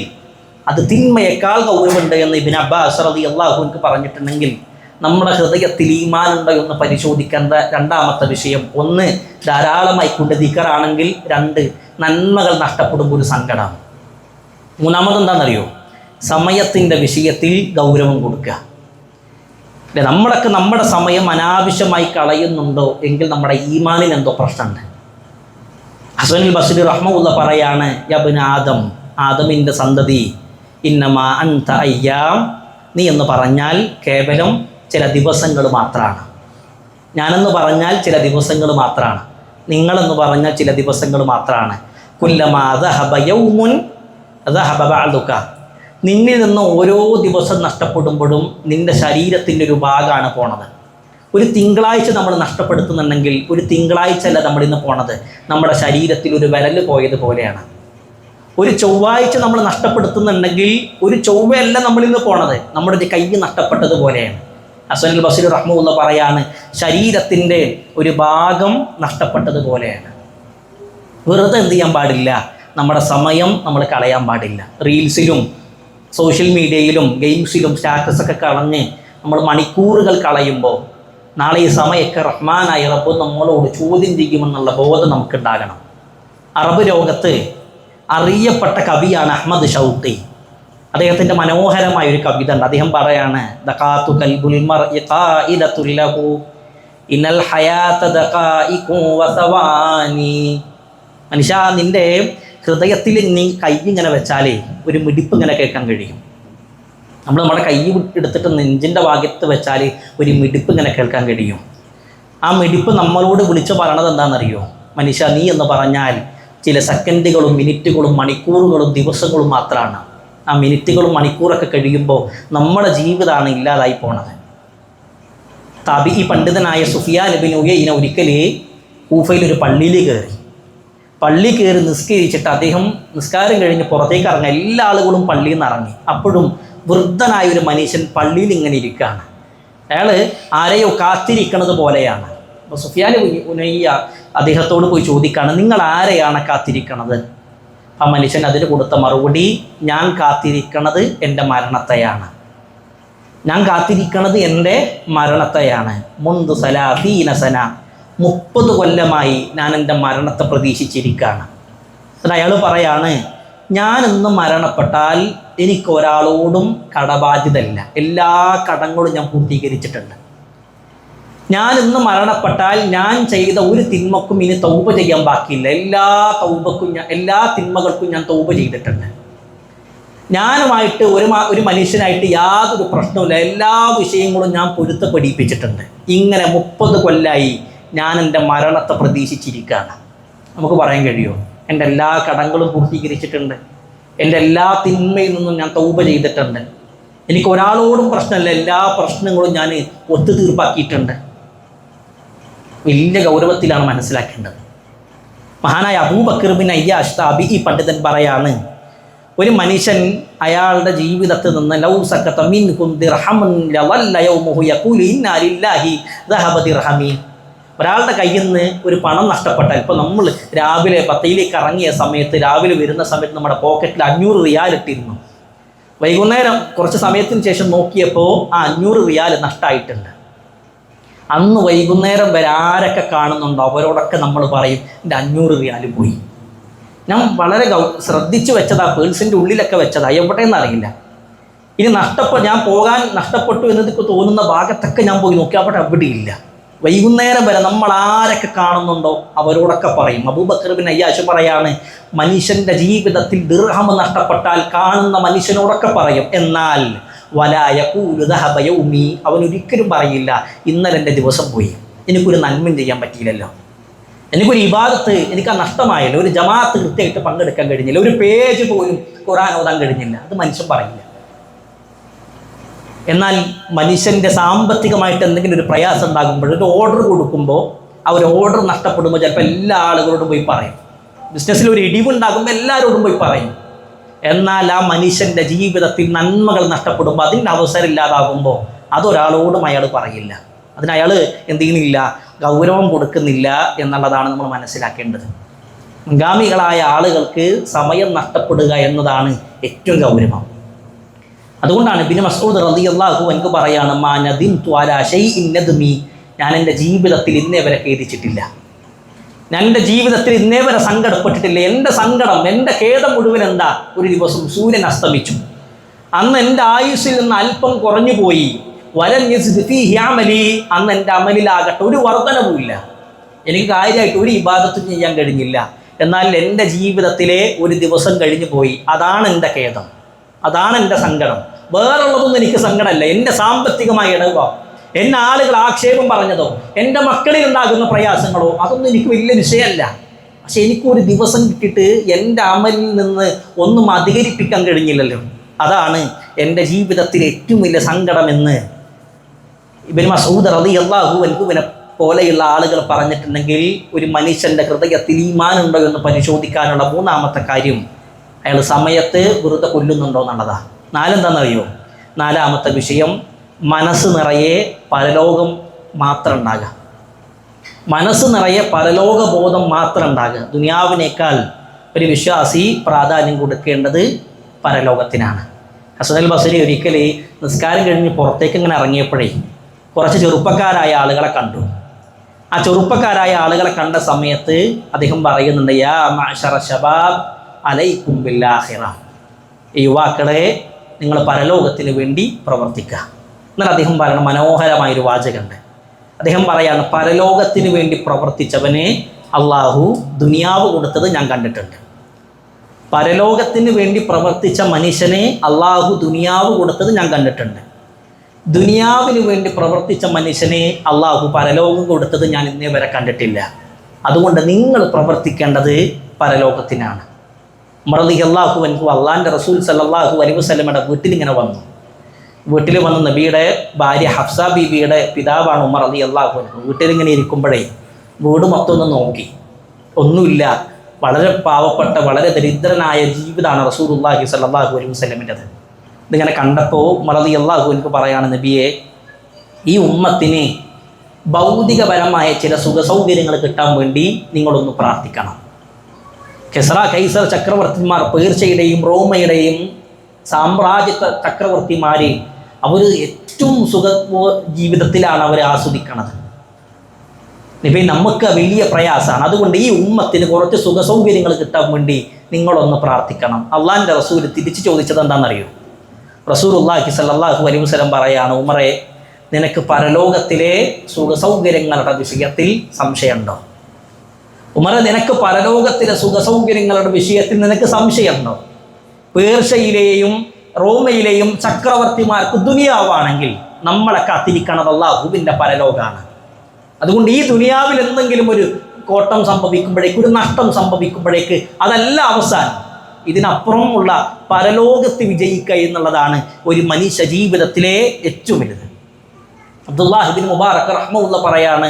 അത് തിന്മയേക്കാൾ ഗൗരവമുണ്ട് എന്ന് ഇബ്നു അബ്ബാസ് റളിയല്ലാഹു അൻഹു പറഞ്ഞിട്ടുണ്ടെങ്കിൽ, നമ്മുടെ ഹൃദയത്തിൽ ഈമാനുണ്ടോ എന്ന് പരിശോധിക്കേണ്ട രണ്ടാമത്തെ വിഷയം, ഒന്ന് ധാരാളമായി കൊണ്ട് ദിക്റാണെങ്കിൽ, രണ്ട് നന്മകൾ നഷ്ടപ്പെടുമ്പോൾ ഒരു സങ്കടം. മൂന്നാമത് എന്താണെന്നറിയോ? സമയത്തിൻ്റെ വിഷയത്തിൽ ഗൗരവം കൊടുക്കുക. അല്ലെ, നമ്മുടെ സമയം അനാവശ്യമായി കളയുന്നുണ്ടോ എങ്കിൽ നമ്മുടെ ഈമാനിന് എന്തോ പ്രശ്നമുണ്ട്. ഹസനുൽ ബസ്രി റഹ്മത്തുള്ളാഹി പറയാണ്, യബ്ന ആദം, ആദമിൻ്റെ സന്തതി, ഇന്നമാ അൻത അയ്യാം, നീ എന്ന് പറഞ്ഞാൽ കേവലം ചില ദിവസങ്ങൾ മാത്രമാണ്. ഞാനെന്ന് പറഞ്ഞാൽ ചില ദിവസങ്ങൾ മാത്രമാണ്. നിങ്ങളെന്ന് പറഞ്ഞാൽ ചില ദിവസങ്ങൾ മാത്രമാണ്. കുല്ലമാ ദഹബ യൗമുൻ ദഹബ ബഅദുക, നിന്നിൽ നിന്ന് ഓരോ ദിവസം നഷ്ടപ്പെടുമ്പോഴും നിൻ്റെ ശരീരത്തിൻ്റെ ഒരു ഭാഗമാണ് പോണത്. ഒരു തിങ്കളാഴ്ച നമ്മൾ നഷ്ടപ്പെടുത്തുന്നുണ്ടെങ്കിൽ ഒരു തിങ്കളാഴ്ച അല്ല നമ്മളിന്ന് പോണത്, നമ്മുടെ ശരീരത്തിൽ ഒരു വിരൽ പോയതുപോലെയാണ്. ഒരു ചൊവ്വാഴ്ച നമ്മൾ നഷ്ടപ്പെടുത്തുന്നുണ്ടെങ്കിൽ ഒരു ചൊവ്വയല്ല നമ്മളിന്ന് പോണത്, നമ്മുടെ ഒരു കൈ നഷ്ടപ്പെട്ടതുപോലെയാണ്. ഹസനുൽ ബസ്രി റഹ്മത്തുള്ളാഹി പറയാണ്, ശരീരത്തിൻ്റെ ഒരു ഭാഗം നഷ്ടപ്പെട്ടതുപോലെയാണ്. വെറുതെ എന്ത് ചെയ്യാൻ പാടില്ല? നമ്മുടെ സമയം നമ്മൾ കളയാൻ പാടില്ല. റീൽസിലും സോഷ്യൽ മീഡിയയിലും ഗെയിംസിലും സ്റ്റാറ്റസൊക്കെ കളഞ്ഞ് നമ്മൾ മണിക്കൂറുകൾ കളയുമ്പോൾ നാളെ ഈ സമയമൊക്കെ റഹ്മാനായ റബ്ബ് നമ്മളോട് ചോദ്യം ചെയ്യുമെന്നുള്ള ബോധം നമുക്കുണ്ടാകണം. അറബ് ലോകത്ത് അറിയപ്പെട്ട കവിയാണ് അഹ്മദ് ഷൗഖി. അദ്ദേഹത്തിൻ്റെ മനോഹരമായ ഒരു കവിത ഉണ്ട്. അദ്ദേഹം പറയാണ്, ദഖാതു കൽബുൽ മർഇ ഖായിലതുൽ ലഹു ഇനൽ ഹയാത ദഖായിഖു വസവാനി. മനുഷ്യ, നിൻ്റെ ഹൃദയത്തിൽ നീ കൈ ഇങ്ങനെ വെച്ചാലേ ഒരു മിടിപ്പ് ഇങ്ങനെ കേൾക്കാൻ കഴിയും. നമ്മുടെ കൈ എടുത്തിട്ട് നെഞ്ചിൻ്റെ ഭാഗത്ത് വെച്ചാൽ ഒരു മിടിപ്പ് ഇങ്ങനെ കേൾക്കാൻ കഴിയും. ആ മിടിപ്പ് നമ്മളോട് വിളിച്ചു പറയണത് എന്താണെന്നറിയോ? മനുഷ്യ, നീ എന്ന് പറഞ്ഞാൽ ചില സെക്കൻഡുകളും മിനിറ്റുകളും മണിക്കൂറുകളും ദിവസങ്ങളും മാത്രമാണ്. ആ മിനിറ്റുകളും മണിക്കൂറൊക്കെ കഴിയുമ്പോൾ നമ്മുടെ ജീവിതമാണ് ഇല്ലാതായി പോണത്. ഈ പണ്ഡിതനായ സുഫിയാൻ ഇബ്നു ഉയൈന ഒരിക്കൽ കൂഫയിൽ ഒരു പള്ളിയിൽ കയറി നിസ്കരിച്ചിട്ട് അദ്ദേഹം നിസ്കാരം കഴിഞ്ഞ് പുറത്തേക്ക് ഇറങ്ങി. എല്ലാ ആളുകളും പള്ളിയിൽ നിന്ന് ഇറങ്ങി. അപ്പോഴും വൃദ്ധനായ ഒരു മനുഷ്യൻ പള്ളിയിൽ ഇങ്ങനെ ഇരിക്കുകയാണ്. അയാൾ ആരെയോ കാത്തിരിക്കണത് പോലെയാണ്. അപ്പോൾ സുഫിയാൻ ഉനയ്യ അദ്ദേഹത്തോട് പോയി ചോദിക്കുകയാണ്, നിങ്ങൾ ആരെയാണ് കാത്തിരിക്കണത്? ആ മനുഷ്യൻ അതിന് കൊടുത്ത മറുപടി, ഞാൻ കാത്തിരിക്കണത് എൻ്റെ മരണത്തെയാണ്. ഞാൻ കാത്തിരിക്കണത് എൻ്റെ മരണത്തെയാണ്. മുന്തു സലാസീന സന, 30 കൊല്ലമായി ഞാൻ എൻ്റെ മരണത്തെ പ്രതീക്ഷിച്ചിരിക്കുകയാണ്. എന്നിട്ട് അയാൾ പറയാണ്, ഞാനിന്ന് മരണപ്പെട്ടാൽ എനിക്ക് ഒരാളോടും കടബാധ്യതയില്ല, എല്ലാ കടങ്ങളും ഞാൻ പൂർത്തീകരിച്ചിട്ടുണ്ട്. ഞാൻ ഇന്ന് മരണപ്പെട്ടാൽ ഞാൻ ചെയ്ത ഒരു തിന്മക്കും ഇനി തൗബ ചെയ്യാൻ ബാക്കിയില്ല. എല്ലാ തിന്മകൾക്കും ഞാൻ തൗബ ചെയ്തിട്ടുണ്ട്. ഞാനുമായിട്ട് ഒരു മനുഷ്യനായിട്ട് യാതൊരു പ്രശ്നവുമില്ല. എല്ലാ വിഷയങ്ങളും ഞാൻ പൊരുത്തപ്പെടിപ്പിച്ചിട്ടുണ്ട്. ഇങ്ങനെ 30 കൊല്ലമായി ഞാൻ എൻ്റെ മരണത്തെ പ്രതീക്ഷിച്ചിരിക്കുകയാണ്. നമുക്ക് പറയാൻ കഴിയുമോ? എൻ്റെ എല്ലാ കടങ്ങളും പൂർത്തീകരിച്ചിട്ടുണ്ട്. എൻ്റെ എല്ലാ തിന്മയിൽ നിന്നും ഞാൻ തൗബ ചെയ്തിട്ടുണ്ട്. എനിക്ക് ഒരാളോടും പ്രശ്നമില്ല. എല്ലാ പ്രശ്നങ്ങളും ഞാൻ ഒത്തുതീർപ്പാക്കിയിട്ടുണ്ട്. വലിയ ഗൗരവത്തിലാണ് മനസ്സിലാക്കേണ്ടത്. മഹാനായ അബൂബക്കർ ബിൻ അയ്യാഷ് താബിഈ പണ്ഡിതൻ പറയാണ്, ഒരു മനുഷ്യൻ അയാളുടെ ജീവിതത്തിൽ നിന്ന് ലൗ സക്കത മിൻകും ദിർഹമുൻ ലവല്ല യൗമുഹു യഖൂലു ഇന്നാ ലില്ലാഹി ദഹബ ദിർഹമി. ഒരാളുടെ കയ്യിൽ നിന്ന് ഒരു പണം നഷ്ടപ്പെട്ടാൽ, ഇപ്പോൾ നമ്മൾ രാവിലെ പത്തയിലേക്ക് ഇറങ്ങിയ സമയത്ത്, രാവിലെ വരുന്ന സമയത്ത് നമ്മുടെ പോക്കറ്റിൽ 500 റിയാൽ ഇട്ടിരുന്നു. വൈകുന്നേരം കുറച്ച് സമയത്തിന് ശേഷം നോക്കിയപ്പോൾ ആ 500 റിയാൽ നഷ്ടമായിട്ടുണ്ട്. അന്ന് വൈകുന്നേരം വരെ ആരൊക്കെ കാണുന്നുണ്ടോ അവരോടൊക്കെ നമ്മൾ പറയും എൻ്റെ 500 റിയാൽ പോയി. ഞാൻ വളരെ ശ്രദ്ധിച്ചു വെച്ചതാ, പേഴ്സിൻ്റെ ഉള്ളിലൊക്കെ വെച്ചതാ, എവിടെയെന്ന് അറിയില്ല. ഇനി ഞാൻ പോകാൻ നഷ്ടപ്പെട്ടു എന്നതൊക്കെ തോന്നുന്ന ഭാഗത്തൊക്കെ ഞാൻ പോയി നോക്കി, അവിടെ എവിടെയില്ല. വൈകുന്നേരം വരെ നമ്മൾ ആരൊക്കെ കാണുന്നുണ്ടോ അവരോടൊക്കെ പറയും. അബൂബക്കർ ബിൻ അയ്യാഷ് പറയാണ്, മനുഷ്യൻ്റെ ജീവിതത്തിൽ ദിർഹം നഷ്ടപ്പെട്ടാൽ കാണുന്ന മനുഷ്യനോടൊക്കെ പറയും, എന്നാൽ വലാ യഖൂലു ദഹബ യൗമി, അവനൊരിക്കലും പറയില്ല ഇന്നലെ എൻ്റെ ദിവസം പോയി, എനിക്കൊരു നന്മയും ചെയ്യാൻ പറ്റിയില്ലല്ലോ, എനിക്കൊരു ഇബാദത്ത് എനിക്ക് ആ നഷ്ടമായല്ലോ, ഒരു ജമാഅത്ത് കൃത്യമായിട്ട് പങ്കെടുക്കാൻ കഴിഞ്ഞില്ല, ഒരു പേജ് പോലും ഖുർആൻ ഓതാൻ കഴിഞ്ഞില്ല. അത് മനുഷ്യൻ പറയില്ല. എന്നാൽ മനുഷ്യൻ്റെ സാമ്പത്തികമായിട്ട് എന്തെങ്കിലും ഒരു പ്രയാസം ഉണ്ടാകുമ്പോൾ, ഒരു ഓർഡർ കൊടുക്കുമ്പോൾ, ആ ഒരു ഓർഡർ നഷ്ടപ്പെടുമ്പോൾ ചിലപ്പോൾ എല്ലാ ആളുകളോടും പോയി പറയും. ബിസിനസ്സിൽ ഒരു ഇടിവുണ്ടാകുമ്പോൾ എല്ലാവരോടും പോയി പറയും. എന്നാൽ ആ മനുഷ്യൻ്റെ ജീവിതത്തിൽ നന്മകൾ നഷ്ടപ്പെടുമ്പോൾ, അതിൻ്റെ അവസരം ഇല്ലാതാകുമ്പോൾ അതൊരാളോടും അയാൾ പറയില്ല. അതിനയാൾ എന്ത് ചെയ്യുന്നില്ല, ഗൗരവം കൊടുക്കുന്നില്ല എന്നുള്ളതാണ് നമ്മൾ മനസ്സിലാക്കേണ്ടത്. മുൻഗാമികളായ ആളുകൾക്ക് സമയം നഷ്ടപ്പെടുക എന്നതാണ് ഏറ്റവും ഗൗരവം. അതുകൊണ്ടാണ് ഇബ്നു മസ്ഊദ് റളിയല്ലാഹു അൻഹു പറയാണ്, മാ നദിംതു അലാ ശൈഇൻ നദ്മി, ഞാൻ എൻ്റെ ജീവിതത്തിൽ ഇന്നേ വരെ ഖേദിച്ചിട്ടില്ല, ഞാൻ എൻ്റെ ജീവിതത്തിൽ ഇന്നേ വരെ സങ്കടപ്പെട്ടിട്ടില്ല. എൻ്റെ സങ്കടം, എൻ്റെ ഖേദം മുഴുവൻ എന്താ, ഒരു ദിവസം സൂര്യൻ അസ്തമിച്ചു, അന്ന് എൻ്റെ ആയുസ്സിൽ നിന്ന് അല്പം കുറഞ്ഞു പോയി. വലൻ യസ്ദ് ഫീഹി അമലി, അന്ന് എൻ്റെ അമലിലാകട്ടെ ഒരു വർധനവുമില്ല, എനിക്ക് കാര്യമായിട്ട് ഒരു ഇബാദത്തും ചെയ്യാൻ കഴിഞ്ഞില്ല. എന്നാൽ എൻ്റെ ജീവിതത്തിലെ ഒരു ദിവസം കഴിഞ്ഞു പോയി, അതാണ് എൻ്റെ ഖേദം, അതാണ് എൻ്റെ സങ്കടം. വേറുള്ളതൊന്നും എനിക്ക് സങ്കടമല്ല. എൻ്റെ സാമ്പത്തികമായ ഇടവോ, എന്നെ ആളുകൾ ആക്ഷേപം പറഞ്ഞതോ, എൻ്റെ മക്കളിൽ ഉണ്ടാകുന്ന പ്രയാസങ്ങളോ, അതൊന്നും എനിക്ക് വലിയ വിഷയമല്ല. പക്ഷെ എനിക്കൊരു ദിവസം കിട്ടിയിട്ട് എൻ്റെ അമലിൽ നിന്ന് ഒന്നും അധികരിപ്പിക്കാൻ കഴിഞ്ഞില്ലല്ലോ, അതാണ് എൻ്റെ ജീവിതത്തിലെ ഏറ്റവും വലിയ സങ്കടമെന്ന് ഇബ്നു മസ്ഊദ് റളിയല്ലാഹു അൻഹുവിനെ പോലെയുള്ള ആളുകൾ പറഞ്ഞിട്ടുണ്ടെങ്കിൽ, ഒരു മനുഷ്യൻ്റെ ഹൃദയത്തിൽ ഈമാൻ ഉണ്ടോ എന്ന് പരിശോധിക്കാനുള്ള 3ാമത്തെ കാര്യം, അയാൾ സമയത്ത് വെറുതെ കൊല്ലുന്നുണ്ടോ എന്നുള്ളതാണ്. 4 എന്താണെന്നറിയോ? 4ാമത്തെ വിഷയം, മനസ്സ് നിറയെ പരലോകം മാത്രം ഉണ്ടാകുക. മനസ്സ് നിറയെ പരലോകബോധം മാത്രം ഉണ്ടാകുക. ദുനിയാവിനേക്കാൾ ഒരു വിശ്വാസി പ്രാധാന്യം കൊടുക്കേണ്ടത് പരലോകത്തിനാണ്. ഹസൻ അൽ ബസരി ഒരിക്കൽ നിസ്കാരം കഴിഞ്ഞ് പുറത്തേക്ക് ഇങ്ങനെ ഇറങ്ങിയപ്പോഴേ കുറച്ച് ചെറുപ്പക്കാരായ ആളുകളെ കണ്ടു. ആ ചെറുപ്പക്കാരായ ആളുകളെ കണ്ട സമയത്ത് അദ്ദേഹം പറയുന്നുണ്ട്, യാ മഅ്ശറ ശബാബ് അലൈക്കും ബില്ലാഹിറ, യുവാക്കളെ നിങ്ങൾ പരലോകത്തിന് വേണ്ടി പ്രവർത്തിക്കുക. എന്നാൽ അദ്ദേഹം പറയുന്ന മനോഹരമായൊരു വാചകമുണ്ട്. അദ്ദേഹം പറയാണ്, പരലോകത്തിന് വേണ്ടി പ്രവർത്തിച്ചവനെ അള്ളാഹു ദുനിയാവ് കൊടുത്തത് ഞാൻ കണ്ടിട്ടുണ്ട്. പരലോകത്തിന് വേണ്ടി പ്രവർത്തിച്ച മനുഷ്യനെ അള്ളാഹു ദുനിയാവ് കൊടുത്തത് ഞാൻ കണ്ടിട്ടുണ്ട്. ദുനിയാവിന് വേണ്ടി പ്രവർത്തിച്ച മനുഷ്യനെ അള്ളാഹു പരലോകം കൊടുത്തത് ഞാൻ ഇന്നേ വരെ കണ്ടിട്ടില്ല. അതുകൊണ്ട് നിങ്ങൾ പ്രവർത്തിക്കേണ്ടത് പരലോകത്തിനാണ്. ഉമർ റളിയല്ലാഹു അൻഹു അള്ളാഹിൻ്റെ റസൂൽ സല്ലല്ലാഹു അലൈഹി വസല്ലമയുടെ വീട്ടിലിങ്ങനെ വന്നു. വീട്ടിൽ വന്ന് നബിയുടെ ഭാര്യ ഹഫ്സ ബീവിയുടെ പിതാവാണ് ഉമർ റളിയല്ലാഹു അൻഹു. വീട്ടിലിങ്ങനെ ഇരിക്കുമ്പോഴേ വീട് മൊത്തം ഒന്ന് നോക്കി, ഒന്നുമില്ല, വളരെ പാവപ്പെട്ട വളരെ ദരിദ്രനായ ജീവിതമാണ് റസൂലുള്ളാഹി സ്വല്ലല്ലാഹു അലൈഹി വസല്ലമിൻ്റെത്. ഇതിങ്ങനെ കണ്ടപ്പോൾ ഉമർ റളിയല്ലാഹു അൻഹു പറയാണ്, നബിയെ, ഈ ഉമ്മത്തിന് ഭൗതികപരമായ ചില സുഖസൗകര്യങ്ങൾ കിട്ടാൻ വേണ്ടി നിങ്ങളൊന്ന് പ്രാർത്ഥിക്കണം. കെസ്ര കൈസർ ചക്രവർത്തിമാർ, പേർഷ്യയുടെയും റോമയുടെയും സാമ്രാജ്യ ചക്രവർത്തിമാർ, അവർ ഏറ്റവും സുഖ ജീവിതത്തിലാണ് അവർ ആസ്വദിക്കുന്നത്. നബി, നമുക്ക് വലിയ പ്രയാസമാണ്. അതുകൊണ്ട് ഈ ഉമ്മത്തിന് കുറച്ച് സുഖസൗകര്യങ്ങൾ കിട്ടാൻ വേണ്ടി നിങ്ങളൊന്ന് പ്രാർത്ഥിക്കണം. അള്ളാഹിൻ്റെ റസൂൽ തിരിച്ചു ചോദിച്ചത് എന്താണെന്നറിയോ? റസൂലുള്ളാഹി സ്വല്ലല്ലാഹു അലൈഹി വസല്ലം പറയാണ്, ഉമറെ, നിനക്ക് പരലോകത്തിലെ സുഖസൗകര്യങ്ങളുടെ വിഷയത്തിൽ സംശയമുണ്ടോ? ഉമറെ, നിനക്ക് പരലോകത്തിലെ സുഖസൗകര്യങ്ങളുടെ വിഷയത്തിൽ നിനക്ക് സംശയമുണ്ടോ? പേർഷ്യയിലെയും റോമയിലെയും ചക്രവർത്തിമാർക്ക് ദുനിയാവാണെങ്കിൽ നമ്മളെ കാത്തിരിക്കണത് അല്ലാഹുവിൻ്റെ പരലോകാണ്. അതുകൊണ്ട് ഈ ദുനിയാവിൽ എന്തെങ്കിലും ഒരു കോട്ടം സംഭവിക്കുമ്പോഴേക്ക്, ഒരു നഷ്ടം സംഭവിക്കുമ്പോഴേക്ക് അതല്ല അവസാനം. ഇതിനപ്പുറമുള്ള പരലോകത്ത് വിജയിക്കുക എന്നുള്ളതാണ് ഒരു മനുഷ്യ ജീവിതത്തിലെ ഏറ്റവും വലുത്. അബ്ദുല്ലാഹ് ഇബ്നു മുബാറക് റഹ്മത്തുള്ളാഹി പറയാണ്,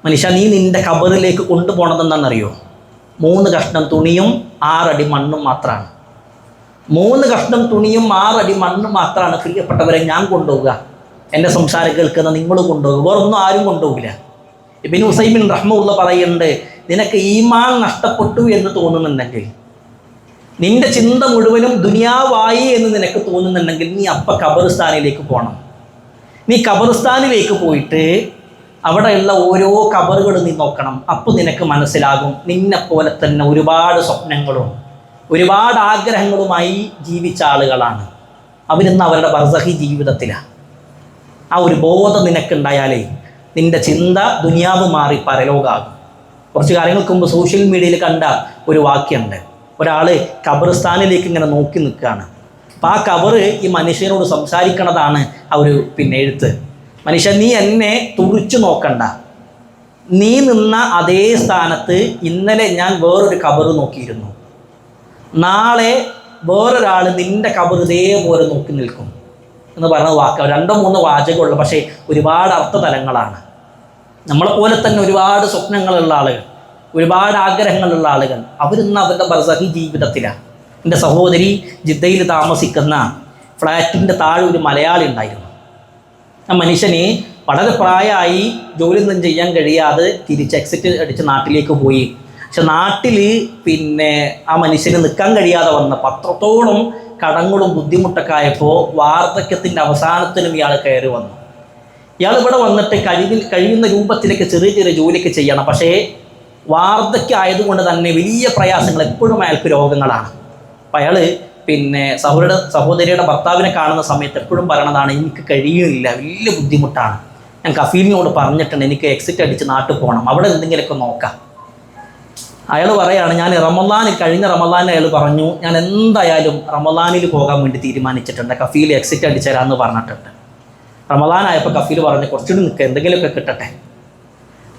മനുഷ്യ, നീ നിന്റെ ഖബറിലേക്ക് കൊണ്ടുപോകണതെന്താണെന്നറിയോ? 3 കഷ്ണം തുണിയും 6 അടി മണ്ണും മാത്രമാണ്. 3 കഷ്ണം തുണിയും 6 അടി മണ്ണും മാത്രമാണ് പ്രിയപ്പെട്ടവരെ ഞാൻ കൊണ്ടുപോവുക. എൻ്റെ സംസാരം കേൾക്കുന്ന നിങ്ങൾ കൊണ്ടുപോകുക, വേറൊന്നും ആരും കൊണ്ടുപോകില്ല. ഇബ്നു ഉസൈമിൻ റഹ്മത്തുള്ളാഹി പറയുന്നുണ്ട്, നിനക്ക് ഈമാൻ നഷ്ടപ്പെട്ടു എന്ന് തോന്നുന്നുണ്ടെങ്കിൽ, നിന്റെ ചിന്ത മുഴുവനും ദുനിയാവായി എന്ന് നിനക്ക് തോന്നുന്നുണ്ടെങ്കിൽ, നീ അപ്പം ഖബറിസ്ഥാനിലേക്ക് പോകണം. നീ ഖബറിസ്ഥാനിലേക്ക് പോയിട്ട് അവിടെയുള്ള ഓരോ ഖബറുകളും നീ നോക്കണം. അപ്പോൾ നിനക്ക് മനസ്സിലാകും, നിന്നെപ്പോലെ തന്നെ ഒരുപാട് സ്വപ്നങ്ങളും ഒരുപാട് ആഗ്രഹങ്ങളുമായി ജീവിച്ച ആളുകളാണ്. അവരിന്ന് അവരുടെ ബർസഖി ജീവിതത്തിലാണ്. ആ ഒരു ബോധം നിനക്കുണ്ടായാലേ നിൻ്റെ ചിന്ത ദുനിയാവ് മാറി പരലോകമാകും. കുറച്ച് കാലങ്ങൾക്ക് മുമ്പ് സോഷ്യൽ മീഡിയയിൽ കണ്ട ഒരു വാക്യമുണ്ട്. ഒരാൾ ഖബറിസ്ഥാനിലേക്ക് ഇങ്ങനെ നോക്കി നിൽക്കുകയാണ്. അപ്പോൾ ആ ഖബറ് ഈ മനുഷ്യനോട് സംസാരിക്കണതാണ് ആ ഒരു എഴുത്ത്. മനുഷ്യ, നീ എന്നെ തുറിച്ചു നോക്കണ്ട. നീ നിന്ന അതേ സ്ഥാനത്ത് ഇന്നലെ ഞാൻ വേറൊരു ഖബറ് നോക്കിയിരുന്നു. നാളെ വേറൊരാൾ നിൻ്റെ ഖബർ ഇതേപോലെ നോക്കി നിൽക്കും എന്ന് പറഞ്ഞ വാക്ക് 2-3 വാചകമുള്ളൂ, പക്ഷേ ഒരുപാട് അർത്ഥതലങ്ങളാണ്. നമ്മളെപ്പോലെ തന്നെ ഒരുപാട് സ്വപ്നങ്ങളുള്ള ആളുകൾ, ഒരുപാട് ആഗ്രഹങ്ങളുള്ള ആളുകൾ, അവരിന്ന് അവരുടെ ബർസഖി ജീവിതത്തിലാണ്. എൻ്റെ സഹോദരി ജിദ്ദയിൽ താമസിക്കുന്ന ഫ്ലാറ്റിൻ്റെ താഴെ ഒരു മലയാളി ഉണ്ടായിരുന്നു. ആ മനുഷ്യന് വളരെ പ്രായമായി, ജോലിയൊന്നും ചെയ്യാൻ കഴിയാതെ തിരിച്ച് എക്സിറ്റ് അടിച്ച് നാട്ടിലേക്ക് പോയി. പക്ഷെ നാട്ടിൽ ആ മനുഷ്യന് നിൽക്കാൻ കഴിയാതെ വന്നപ്പോൾ അത്രത്തോളം കടങ്ങളും ബുദ്ധിമുട്ടൊക്കെ ആയപ്പോൾ വാർദ്ധക്യത്തിൻ്റെ അവസാനത്തിനും ഇയാൾ കയറി വന്നു. ഇയാൾ ഇവിടെ വന്നിട്ട് കഴിയുന്ന രൂപത്തിലേക്ക് ചെറിയ ചെറിയ ജോലിയൊക്കെ ചെയ്യണം. പക്ഷേ വാർദ്ധക്യം ആയതുകൊണ്ട് തന്നെ വലിയ പ്രയാസങ്ങൾ, എപ്പോഴും അയാൾക്ക് രോഗങ്ങളാണ്. അപ്പം അയാൾ സഹോദരിയുടെ ഭർത്താവിനെ കാണുന്ന സമയത്ത് എപ്പോഴും പറയണതാണ്, എനിക്ക് കഴിയുന്നില്ല, വലിയ ബുദ്ധിമുട്ടാണ്. ഞാൻ കഫീലിനോട് പറഞ്ഞിട്ടുണ്ട്, എനിക്ക് എക്സിറ്റ് അടിച്ച് നാട്ടിൽ പോകണം, അവിടെ എന്തെങ്കിലുമൊക്കെ നോക്കാം. അയാൾ പറയാണ്, ഞാൻ കഴിഞ്ഞ റമദാനിൽ അയാൾ പറഞ്ഞു, ഞാൻ എന്തായാലും റമദാനിൽ പോകാൻ വേണ്ടി തീരുമാനിച്ചിട്ടുണ്ട്, കഫീൽ എക്സിറ്റ് അടിച്ചു തരാമെന്ന് പറഞ്ഞിട്ടുണ്ട്. റമദാനായപ്പോൾ കഫീൽ പറഞ്ഞു, കുറച്ചുകൂടി നിൽക്കുക, എന്തെങ്കിലുമൊക്കെ കിട്ടട്ടെ.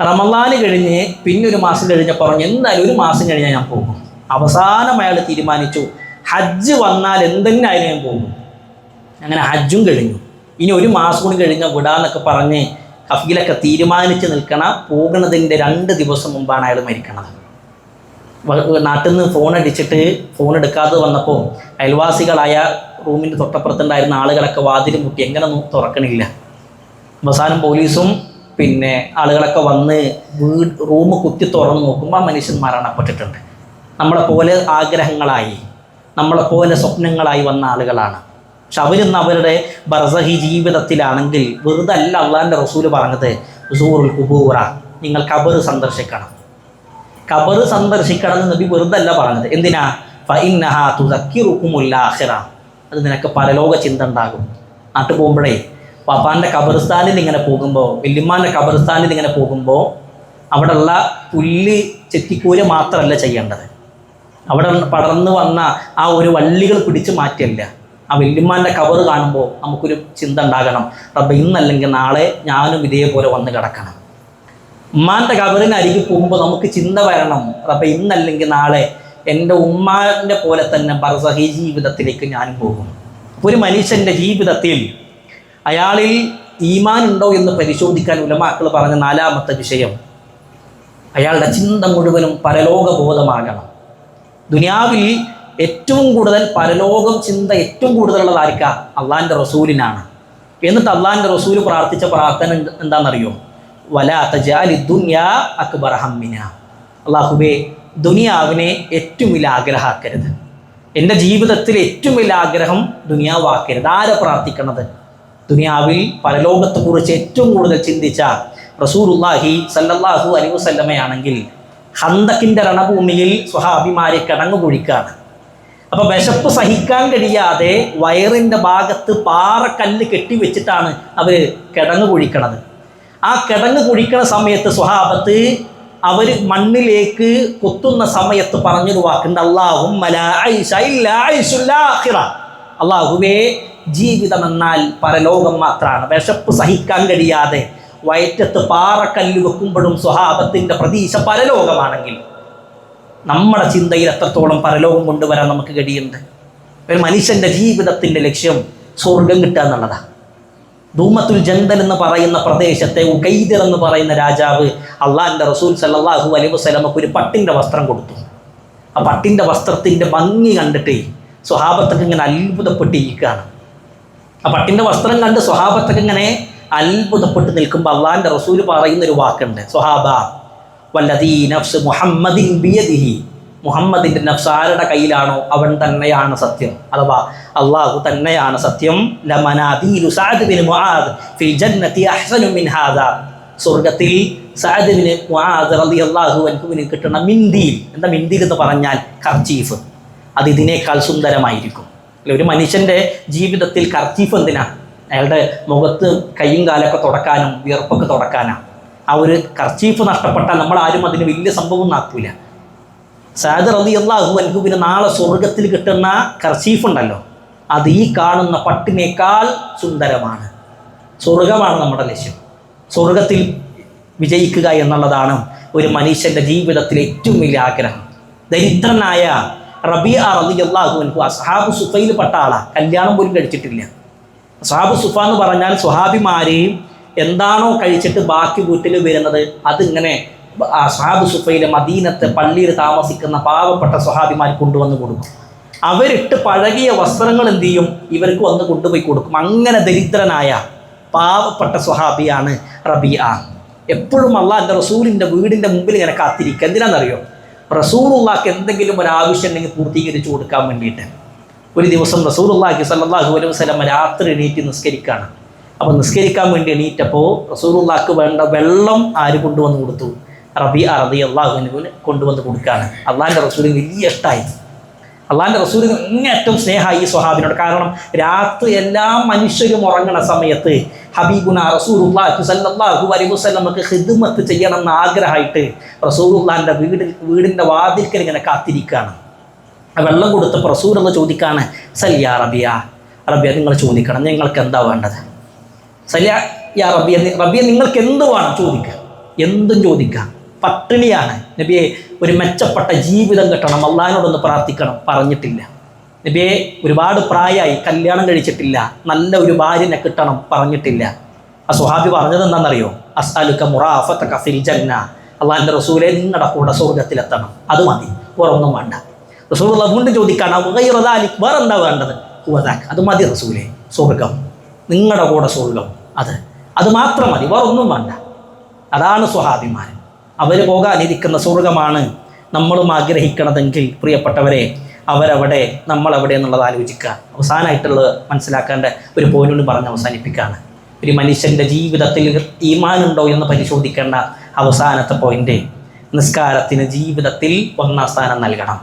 റമദാൻ കഴിഞ്ഞ് പിന്നെ ഒരു മാസം കഴിഞ്ഞപ്പോൾ പറഞ്ഞു, എന്തായാലും 1 മാസം കഴിഞ്ഞാൽ ഞാൻ പോകും. അവസാനം അയാൾ തീരുമാനിച്ചു, ഹജ്ജ് വന്നാൽ എന്തെങ്കിലും ഞാൻ പോകും. അങ്ങനെ ഹജ്ജും കഴിഞ്ഞു. ഇനി 1 മാസം കൂടി കഴിഞ്ഞാൽ വിടാന്നൊക്കെ പറഞ്ഞ് കഫീലൊക്കെ തീരുമാനിച്ച് നിൽക്കണം. പോകുന്നതിൻ്റെ 2 ദിവസം മുമ്പാണ് അയാൾ മരിക്കണത്. നാട്ടിൽ നിന്ന് ഫോൺ എടുക്കാതെ വന്നപ്പോൾ അയൽവാസികളായ റൂമിൻ്റെ തൊട്ടപ്പുറത്തുണ്ടായിരുന്ന ആളുകളൊക്കെ വാതിൽ മുട്ടി, എങ്ങനെ തുറക്കണില്ല. അവസാനം പോലീസും ആളുകളൊക്കെ വന്ന് റൂം കുത്തി തുറന്ന് നോക്കുമ്പോൾ ആ മനുഷ്യൻ മരണപ്പെട്ടിട്ടുണ്ട്. നമ്മളെപ്പോലെ ആഗ്രഹങ്ങളായി, നമ്മളെപ്പോലെ സ്വപ്നങ്ങളായി വന്ന ആളുകളാണ്. പക്ഷെ അവരിന്ന് അവരുടെ ബർസഹി ജീവിതത്തിലാണെങ്കിൽ വെറുതെ അല്ല അള്ളാഹിൻ്റെ റസൂല് പറഞ്ഞത്, ഉസൂറുൽ ഖുബൂറ, നിങ്ങൾ ഖബർ സന്ദർശിക്കണം. ഖബർ സന്ദർശിക്കണം എന്ന് നബി വെറുതെ അല്ല പറഞ്ഞത്. എന്തിനാ? ഫഇന്നഹാ തുദക്കിറുകുമുൽ ആഖിറ, അത് നിനക്ക് പരലോക ചിന്ത ഉണ്ടാകും. നാട്ടിൽ പോകുമ്പോഴേ പാപ്പാൻ്റെ ഖബർസ്ഥാനിൽ ഇങ്ങനെ പോകുമ്പോൾ, വല്യമ്മാൻ്റെ ഖബർസ്ഥാനിൽ ഇങ്ങനെ പോകുമ്പോൾ അവിടെയുള്ള പുല്ല് ചെത്തിക്കൂര മാത്രമല്ല ചെയ്യേണ്ടത്, അവിടെ പടർന്നു വന്ന ആ ഒരു വള്ളികൾ പിടിച്ച് മാറ്റിയല്ല. ആ വല്യമ്മാൻ്റെ ഖബർ കാണുമ്പോൾ നമുക്കൊരു ചിന്ത ഉണ്ടാകണം, റബ്ബേ ഇന്നല്ലെങ്കിൽ നാളെ ഞാനും ഇതേപോലെ വന്ന് കിടക്കണം. ഉമ്മാൻ്റെ ഖബറിന് അരികിൽ പോകുമ്പോൾ നമുക്ക് ചിന്ത വരണം, റബ്ബേ ഇന്നല്ലെങ്കിൽ നാളെ എൻ്റെ ഉമ്മാൻ്റെ പോലെ തന്നെ ബർസഹി ജീവിതത്തിലേക്ക് ഞാനും പോകും. ഒരു മനുഷ്യൻ്റെ ജീവിതത്തിൽ അയാളിൽ ഈമാൻ ഉണ്ടോ എന്ന് പരിശോധിക്കാൻ ഉലമാക്കൾ പറഞ്ഞ 4ാമത്തെ വിഷയം, അയാളുടെ ചിന്ത മുഴുവനും പരലോകബോധമാകണം. ദുനിയാവിൽ ഏറ്റവും കൂടുതൽ പരലോകം ചിന്ത ഏറ്റവും കൂടുതലുള്ളത് ആർക്കാ? അള്ളാഹിൻ്റെ റസൂലിനാണ്. എന്നിട്ട് അള്ളാഹിൻ്റെ റസൂൽ പ്രാർത്ഥിച്ച പ്രാർത്ഥന എന്താണെന്നറിയോ? വലാ തജാലി ദുനിയാ അക്ബറ ഹമ്മിനാ, അള്ളാഹുവേ ദുനിയാവിനെ ഏറ്റവും വലിയ ആഗ്രഹമാക്കരുത്, എൻ്റെ ജീവിതത്തിൽ ഏറ്റവും വലിയ ആഗ്രഹം ദുനിയാവാക്കരുത്. ആരെ പ്രാർത്ഥിക്കണത്? ദുനിയാവിൽ പരലോകത്തെക്കുറിച്ച് ഏറ്റവും കൂടുതൽ ചിന്തിച്ച റസൂലുള്ളാഹി സല്ലല്ലാഹു അലൈഹി വസല്ലമയാണെങ്കിൽ ഹന്തക്കിൻ്റെ രണഭൂമിയിൽ സ്വഹാബിമാരെ കിടങ്ങു കുഴിക്കുകയാണ്. അപ്പോൾ വിശപ്പ് സഹിക്കാൻ കഴിയാതെ വയറിൻ്റെ ഭാഗത്ത് പാറക്കല്ല് കെട്ടിവെച്ചിട്ടാണ് അവർ കിടങ്ങ് കുഴിക്കണത്. ആ കിടങ്ങ് കുഴിക്കണ സമയത്ത് സ്വഹാബത്ത് അവർ മണ്ണിലേക്ക് കൊത്തുന്ന സമയത്ത് പറഞ്ഞൊരു വാക്കുണ്ട്, അല്ലാഹുവേ ജീവിതം എന്നാൽ പരലോകം മാത്രമാണ്. വിശപ്പ് സഹിക്കാൻ കഴിയാതെ വയറ്റത്ത് പാറക്കല്ല് വെക്കുമ്പോഴും സ്വഹാബത്തിൻ്റെ പ്രതീക്ഷ പരലോകമാണെങ്കിൽ നമ്മുടെ ചിന്തയിൽ എത്രത്തോളം പരലോകം കൊണ്ടുവരാൻ നമുക്ക് കഴിയുന്നുണ്ട്? ഒരു മനുഷ്യൻ്റെ ജീവിതത്തിൻ്റെ ലക്ഷ്യം സ്വർഗം കിട്ടുക എന്നുള്ളതാണ്. ധൂമത്തുൽ ജന്തൽ എന്ന് പറയുന്ന പ്രദേശത്തെ ഉഖൈദിർ എന്ന് പറയുന്ന രാജാവ് അള്ളാഹിൻ്റെ റസൂൽ സല്ലല്ലാഹു അലൈഹി വസല്ലമക്ക് ഒരു പട്ടിൻ്റെ വസ്ത്രം കൊടുത്തു. ആ പട്ടിൻ്റെ വസ്ത്രത്തിൻ്റെ ഭംഗി കണ്ടിട്ട് സ്വഹാബത്തൊക്കെ ഇങ്ങനെ അത്ഭുതപ്പെട്ടിരിക്കുകയാണ്. ആ പട്ടിൻ്റെ വസ്ത്രം കണ്ട് സ്വഹാബത്തൊക്കെ ഇങ്ങനെ അത്ഭുതപ്പെട്ട് നിൽക്കുമ്പോൾ അള്ളാഹിൻ്റെ റസൂൽ പറയുന്നൊരു വാക്കുണ്ട്, സ്വഹാബ വല്ലദീ നഫ്സ് മുഹമ്മദിൻ ബിയദിഹി, മുഹമ്മദിൻ്റെ നഫ്സ് ആരുടെ കയ്യിലാണോ അവൻ തന്നെയാണ് സത്യം, അഥവാ അള്ളാഹു തന്നെയാണ് സത്യം. ലമനാദീലു സഅദ് ബിൻ മുആദ് ഫിൽ ജന്നതി അഹ്സനു മിൻ ഹാദാ, സ്വർഗത്തിൽ സഅദ് ബിൻ മുആദ് റളിയല്ലാഹു അൻഹുവിന് കിട്ടുന്ന മിന്ദീൽ, എന്താ മിന്ദീൽ എന്ന് പറഞ്ഞാൽ കർച്ചീഫ്, അത് ഇതിനേക്കാൾ സുന്ദരമായിരിക്കും. അല്ലെ, ഒരു മനുഷ്യൻ്റെ ജീവിതത്തിൽ കർച്ചീഫ് എന്തിനാ? അയാളുടെ മുഖത്ത് കൈയും കാലൊക്കെ തുടക്കാനും വിയർപ്പൊക്കെ തുടക്കാനാണ്. ആ ഒരു കർച്ചീഫ് നഷ്ടപ്പെട്ടാൽ നമ്മൾ ആരും അതിന് വലിയ സംഭവം ആക്കൂല. സഅദ് റളിയല്ലാഹു അൻഹുവിന് നാളെ സ്വർഗത്തിൽ കിട്ടുന്ന കർച്ചീഫ് ഉണ്ടല്ലോ, അത് ഈ കാണുന്ന പട്ടിനേക്കാൾ സുന്ദരമാണ്. സ്വർഗമാണ് നമ്മുടെ ലക്ഷ്യം. സ്വർഗത്തിൽ വിജയിക്കുക എന്നുള്ളതാണ് ഒരു മനുഷ്യൻ്റെ ജീവിതത്തിലെ ഏറ്റവും വലിയ ആഗ്രഹം. ദരിദ്രനായ റബീഅ റളിയല്ലാഹു അൻഹു അസ്ഹാബു സുഫയിൽ പെട്ട ആളാണ്, കല്യാണം പോലും കഴിച്ചിട്ടില്ല. അസ്ഹാബു സുഫ എന്ന് പറഞ്ഞാൽ സ്വഹാബിമാരെയും എന്താണോ കഴിച്ചിട്ട് ബാക്കി വീട്ടിൽ വരുന്നത് അതിങ്ങനെ അസ്ഹാബു സുഫയിലെ മദീനത്തെ പള്ളിയിൽ താമസിക്കുന്ന പാവപ്പെട്ട സ്വഹാബിമാർ കൊണ്ടുവന്ന് കൊടുക്കും. അവരിട്ട് പഴകിയ വസ്ത്രങ്ങൾ എന്ത് ചെയ്യും, ഇവർക്ക് വന്ന് കൊണ്ടുപോയി കൊടുക്കും. അങ്ങനെ ദരിദ്രനായ പാവപ്പെട്ട സ്വഹാബിയാണ് റബീഅ. എപ്പോഴും അള്ളാഹിൻ്റെ റസൂലിൻ്റെ വീടിൻ്റെ മുമ്പിൽ ഇങ്ങനെ കാത്തിരിക്കുക. എന്തിനാണെന്നറിയോ? റസൂലുള്ളാഹിക്ക് എന്തെങ്കിലും ഒരു ആവശ്യം ഉണ്ടെങ്കിൽ പൂർത്തീകരിച്ചു കൊടുക്കാൻ വേണ്ടിയിട്ട്. ഒരു ദിവസം റസൂലുള്ളാഹി സ്വല്ലല്ലാഹു അലൈഹി വസല്ലം രാത്രി എണീറ്റ് നിസ്കരിക്കുകയാണ്. അപ്പോൾ നിസ്കരിക്കാൻ വേണ്ടി എണീറ്റപ്പോൾ റസൂലുള്ളാഹിക്ക് വേണ്ട വെള്ളം ആര് കൊണ്ടുവന്ന് കൊടുത്തു? റബീഅ റളിയല്ലാഹു അൻഹുവിന് കൊണ്ടുവന്ന് കൊടുക്കുകയാണ്. അള്ളാഹിൻ്റെ റസൂലിന് വലിയ ഇഷ്ടമായി. അള്ളാഹിൻ്റെ റസൂലിന് അങ്ങേയറ്റം സ്നേഹമായി ഈ സ്വഹാബിനോട്. കാരണം രാത്രി എല്ലാ മനുഷ്യരും ഉറങ്ങണ സമയത്ത് ഹബീബുന റസൂലുള്ളാഹി സ്വല്ലല്ലാഹു അലൈഹി വസല്ലമക്ക് ഖിദ്മത്ത് ചെയ്യണം എന്ന് ആഗ്രഹമായിട്ട് റസൂലുള്ളാഹിൻ്റെ വീടിൻ്റെ വാതിൽക്കൽ ഇങ്ങനെ കാത്തിരിക്കുകയാണ്. ആ വെള്ളം കൊടുത്തപ്പോൾ റസൂൽ എന്ന് ചോദിക്കുകയാണ്, സല്യാ റബിയ, റബിയ നിങ്ങൾ ചോദിക്കണം, നിങ്ങൾക്ക് എന്താ വേണ്ടത്? സല്യാ യാ റബിയ, റബിയ നിങ്ങൾക്ക് എന്ത് വേണം ചോദിക്കുക, എന്തും ചോദിക്കാം. പട്ടിണിയാണ് നബിയെ, ഒരു മെച്ചപ്പെട്ട ജീവിതം കിട്ടണം, അള്ളാഹിനോടൊന്ന് പ്രാർത്ഥിക്കണം, പറഞ്ഞിട്ടില്ല. നബിയെ ഒരുപാട് പ്രായമായി, കല്യാണം കഴിച്ചിട്ടില്ല, നല്ല ഒരു ഭാര്യനെ കിട്ടണം, പറഞ്ഞിട്ടില്ല. ആ സ്വഹാബി പറഞ്ഞത് എന്താണെന്നറിയോ? അസ്അലുക മുറാഫതക ഫിൽ ജന്ന, അള്ളാഹിൻ്റെ റസൂലെ നിങ്ങളുടെ കൂടെ സ്വർഗത്തിലെത്തണം, അത് മതി, വേറൊന്നും വേണ്ട. റസൂലുള്ള വീണ്ടും ചോദിക്കാണ്, വേറെന്താ വേണ്ടത്? ഹുവദാക്, അത് മതി റസൂലെ, സ്വർഗം, നിങ്ങളുടെ കൂടെ സ്വർഗം, അത് മാത്രം മതി, വേറൊന്നും വേണ്ട. അതാണ് സ്വഹാബിമാർ. അവർ പോകാനിരിക്കുന്ന സ്വർഗമാണ് നമ്മളും ആഗ്രഹിക്കണതെങ്കിൽ പ്രിയപ്പെട്ടവരെ, അവരവിടെ നമ്മളെവിടെ എന്നുള്ളത് ആലോചിക്കുക. അവസാനമായിട്ടുള്ളത് മനസ്സിലാക്കേണ്ട ഒരു പോയിന്റ് പറഞ്ഞ് അവസാനിപ്പിക്കുകയാണ്. ഒരു മനുഷ്യൻ്റെ ജീവിതത്തിൽ ഈമാനുണ്ടോ എന്ന് പരിശോധിക്കേണ്ട അവസാനത്തെ പോയിന്റ്, നിസ്കാരത്തിന് ജീവിതത്തിൽ ഒന്നാം സ്ഥാനം നൽകണം.